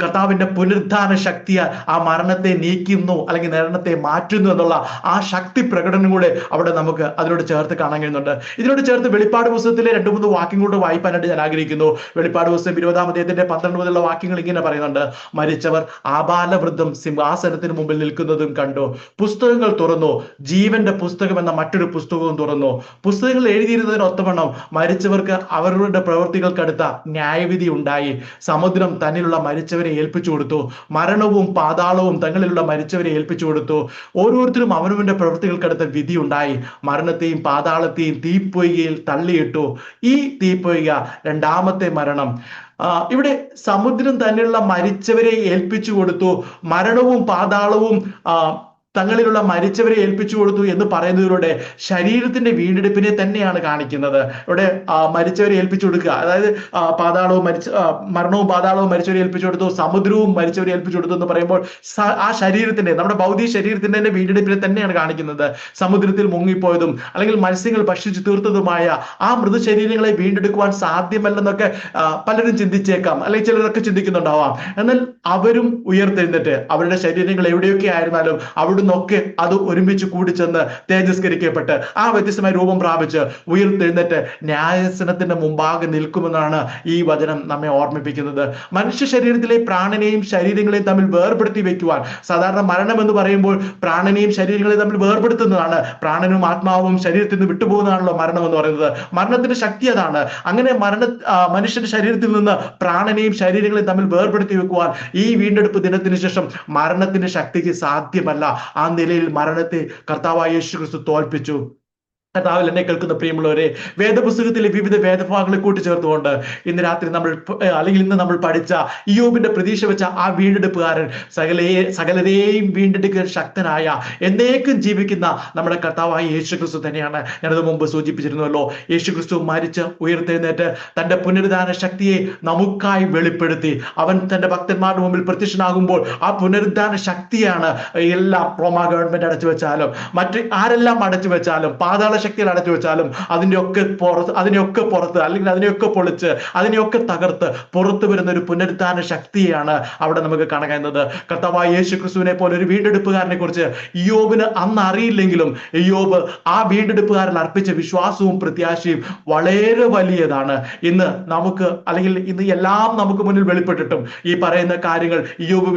കർത്താവിന്റെ പുനരുദ്ധാന ശക്തിയാൽ ആ മരണത്തെ നീക്കുന്നു, അല്ലെങ്കിൽ മരണത്തെ മാറ്റുന്നു എന്നുള്ള ആ ശക്തി പ്രകടനം കൂടെ അവിടെ നമുക്ക് അതിനോട് ചേർത്ത് കാണാൻ കഴിയുന്നുണ്ട്. ഇതിനോട് ചേർത്ത് വെളിപ്പാട് പുസ്തകത്തിലെ 2-3 വാക്യം കൂടെ വായിക്കാനായിട്ട് ഞാൻ ആഗ്രഹിക്കുന്നു. വെളിപ്പാട് പുസ്തകം 20-ാം അധ്യായത്തിന്റെ 12 മുതലുള്ള വാക്യങ്ങൾ ഇങ്ങനെ പറയുന്നുണ്ട്: മരിച്ചവർ ആബാലവൃദ്ധം സിംഹാസനത്തിന് മുമ്പിൽ നിൽക്കുന്നതും കണ്ടു. പുസ്തകങ്ങൾ തുറന്നു, ജീവന്റെ പുസ്തകം എന്ന മറ്റൊരു പുസ്തകവും തുറന്നു. പുസ്തകങ്ങൾ എഴുതിയിരുന്നതിനൊത്തവണ്ണം മരിച്ചവർക്ക് അവരുടെ പ്രവൃത്തികൾക്കടുത്ത ന്യായവിധി ഉണ്ടായി. സമുദ്രം തന്നിലുള്ള മരിച്ചവരെ ഏൽപ്പിച്ചു കൊടുത്തു, മരണവും പാതാളവും തങ്ങളിലുള്ള മരിച്ചവരെ ഏൽപ്പിച്ചു കൊടുത്തു. ഓരോരുത്തരും അവനവന്റെ പ്രവൃത്തികൾക്കടുത്ത വിധി ഉണ്ടായി. മരണത്തെയും പാതാളത്തെയും തീപ്പൊയ്കയിൽ തള്ളിയിട്ടു. ഈ തീപ്പൊയ്ക രണ്ടാമത്തെ മരണം. ഇവിടെ സമുദ്രം തന്നിലുള്ള മരിച്ചവരെ ഏൽപ്പിച്ചു കൊടുത്തു, മരണവും പാതാളവും തങ്ങളിലുള്ള മരിച്ചവരെ ഏൽപ്പിച്ചു കൊടുത്തു എന്ന് പറയുന്നതിലൂടെ ശരീരത്തിന്റെ വീണ്ടെടുപ്പിനെ തന്നെയാണ് കാണിക്കുന്നത്. ഇവിടെ മരിച്ചവരെ ഏൽപ്പിച്ചു കൊടുക്കുക, അതായത് മരണവും പാതാളവും മരിച്ചവരെ ഏൽപ്പിച്ചു കൊടുത്തു, സമുദ്രവും മരിച്ചവരെ ഏൽപ്പിച്ചു കൊടുത്തു എന്ന് പറയുമ്പോൾ ആ ശരീരത്തിന്റെ, നമ്മുടെ ഭൗതിക ശരീരത്തിന്റെ തന്നെ വീണ്ടെടുപ്പിനെ തന്നെയാണ് കാണിക്കുന്നത്. സമുദ്രത്തിൽ മുങ്ങിപ്പോയതും അല്ലെങ്കിൽ മത്സ്യങ്ങൾ ഭക്ഷിച്ചു തീർത്തതുമായ ആ മൃതശരീരങ്ങളെ വീണ്ടെടുക്കുവാൻ സാധ്യമല്ലെന്നൊക്കെ പലരും ചിന്തിച്ചേക്കാം, അല്ലെങ്കിൽ ചിലരൊക്കെ ചിന്തിക്കുന്നുണ്ടാവാം. എന്നാൽ അവരും ഉയർത്തെഴുന്നേറ്റ് അവരുടെ ശരീരങ്ങൾ എവിടെയൊക്കെ ആയിരുന്നാലും അവിടെ ഒക്കെ അത് ഒരുമിച്ച് കൂടിച്ചെന്ന് തേജസ്കരിക്കപ്പെട്ട് ആ വ്യത്യസ്തമായ രൂപം പ്രാപിച്ച് ഉയർത്തെഴുന്നേറ്റ് ന്യായാസനത്തിന്റെ മുമ്പാകെ നിൽക്കുമെന്നാണ് ഈ വചനം നമ്മെ ഓർമ്മിപ്പിക്കുന്നത്. മനുഷ്യ ശരീരത്തിലെ പ്രാണനെയും ശരീരങ്ങളെയും തമ്മിൽ വേർപെടുത്തി വെക്കുവാൻ, സാധാരണ മരണം എന്ന് പറയുമ്പോൾ പ്രാണനെയും ശരീരങ്ങളെയും തമ്മിൽ വേർപെടുത്തുന്നതാണ്. പ്രാണനും ആത്മാവും ശരീരത്തിൽ നിന്ന് വിട്ടുപോകുന്നതാണല്ലോ മരണം എന്ന് പറയുന്നത്. മരണത്തിന്റെ ശക്തി അതാണ്. അങ്ങനെ മനുഷ്യന്റെ ശരീരത്തിൽ നിന്ന് പ്രാണനെയും ശരീരങ്ങളെയും തമ്മിൽ വേർപെടുത്തി വെക്കുവാൻ ഈ വീണ്ടെടുപ്പ് ദിനത്തിന് ശേഷം മരണത്തിന്റെ ശക്തിക്ക് സാധ്യമല്ല. ആ നിലയിൽ മരണത്തെ കർത്താവായ യേശുക്രിസ്തു തോൽപ്പിച്ചു. കർത്താവിൽ എന്നെ കേൾക്കുന്ന പ്രിയമുള്ളവരെ, വേദപുസ്തകത്തിലെ വിവിധ വേദഭാഗങ്ങളെ കൂട്ടിച്ചേർത്തുകൊണ്ട് ഇന്ന് നമ്മൾ പഠിച്ച ഇയ്യോബിന്റെ പ്രതീക്ഷ വെച്ച ആ വീണ്ടെടുപ്പുകാരൻ, സകലരെയും വീണ്ടെടുക്കാൻ ശക്തനായ, എന്നേക്കും ജീവിക്കുന്ന നമ്മുടെ കർത്താവായ യേശുക്രിസ്തു തന്നെയാണ്. ഞാനത് മുമ്പ് സൂചിപ്പിച്ചിരുന്നല്ലോ. യേശുക്രിസ്തു മരിച്ച് ഉയർത്തെഴുന്നേറ്റ് തന്റെ പുനരുദ്ധാന ശക്തിയെ നമുക്കായി വെളിപ്പെടുത്തി. അവൻ തന്റെ ഭക്തന്മാരുടെ മുമ്പിൽ പ്രത്യക്ഷനാകുമ്പോൾ ആ പുനരുദ്ധാന ശക്തിയാണ് എല്ലാം റോമാ ഗവൺമെന്റ് അടച്ചു വെച്ചാലും മറ്റ് ആരെല്ലാം അടച്ചു വെച്ചാലും പാതാള ശക്തികൾ അടച്ചു വെച്ചാലും അതിനെയൊക്കെ പുറത്ത് അല്ലെങ്കിൽ അതിനെയൊക്കെ പൊളിച്ച് അതിനെയൊക്കെ തകർത്ത് പുറത്തു വരുന്ന ഒരു പുനരുദ്ധാന ശക്തിയാണ് അവിടെ നമുക്ക് കാണാൻ കഴിയുന്നത്. കർത്താവായ യേശുക്രിസ്തുവിനെ പോലെ ഒരു വീണ്ടെടുപ്പുകാരനെ കുറിച്ച് ഇയ്യോബിന് അന്ന് അറിയില്ലെങ്കിലും ഇയ്യോബ് ആ വീണ്ടെടുപ്പുകാരൻ അർപ്പിച്ച വിശ്വാസവും പ്രത്യാശയും വളരെ വലിയതാണ്. ഇന്ന് നമുക്ക്, അല്ലെങ്കിൽ ഇന്ന് എല്ലാം നമുക്ക് മുന്നിൽ വെളിപ്പെട്ടിട്ടും ഈ പറയുന്ന കാര്യങ്ങൾ ഇയ്യോബ്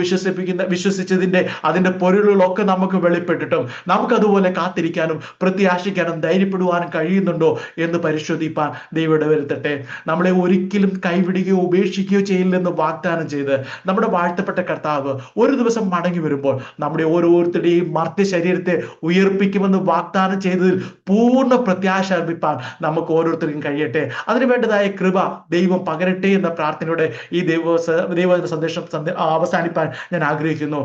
വിശ്വസിച്ചതിന്റെ അതിന്റെ പൊരുളുകളൊക്കെ നമുക്ക് വെളിപ്പെട്ടിട്ടും നമുക്കതുപോലെ കാത്തിരിക്കാനും പ്രത്യാശിക്കാനും ധൈര്യപ്പെടുവാനും കഴിയുന്നുണ്ടോ എന്ന് പരിശോധിപ്പാൻ ദൈവം വരുത്തട്ടെ. നമ്മളെ ഒരിക്കലും കൈവിടുകയോ ഉപേക്ഷിക്കുകയോ ചെയ്യില്ലെന്ന് വാഗ്ദാനം ചെയ്ത് നമ്മുടെ വാഴ്ത്തപ്പെട്ട കർത്താവ് ഒരു ദിവസം മടങ്ങി വരുമ്പോൾ നമ്മുടെ ഓരോരുത്തരുടെയും മർത്യ ശരീരത്തെ ഉയർപ്പിക്കുമെന്ന് വാഗ്ദാനം ചെയ്തതിൽ പൂർണ്ണ പ്രത്യാശ അർപ്പിപ്പാൻ നമുക്ക് ഓരോരുത്തർക്കും കഴിയട്ടെ. അതിനു വേണ്ടതായ കൃപ ദൈവം പകരട്ടെ എന്ന പ്രാർത്ഥനയോടെ ഈ ദൈവ സന്ദേശം അവസാനിപ്പാൻ ഞാൻ ആഗ്രഹിക്കുന്നു.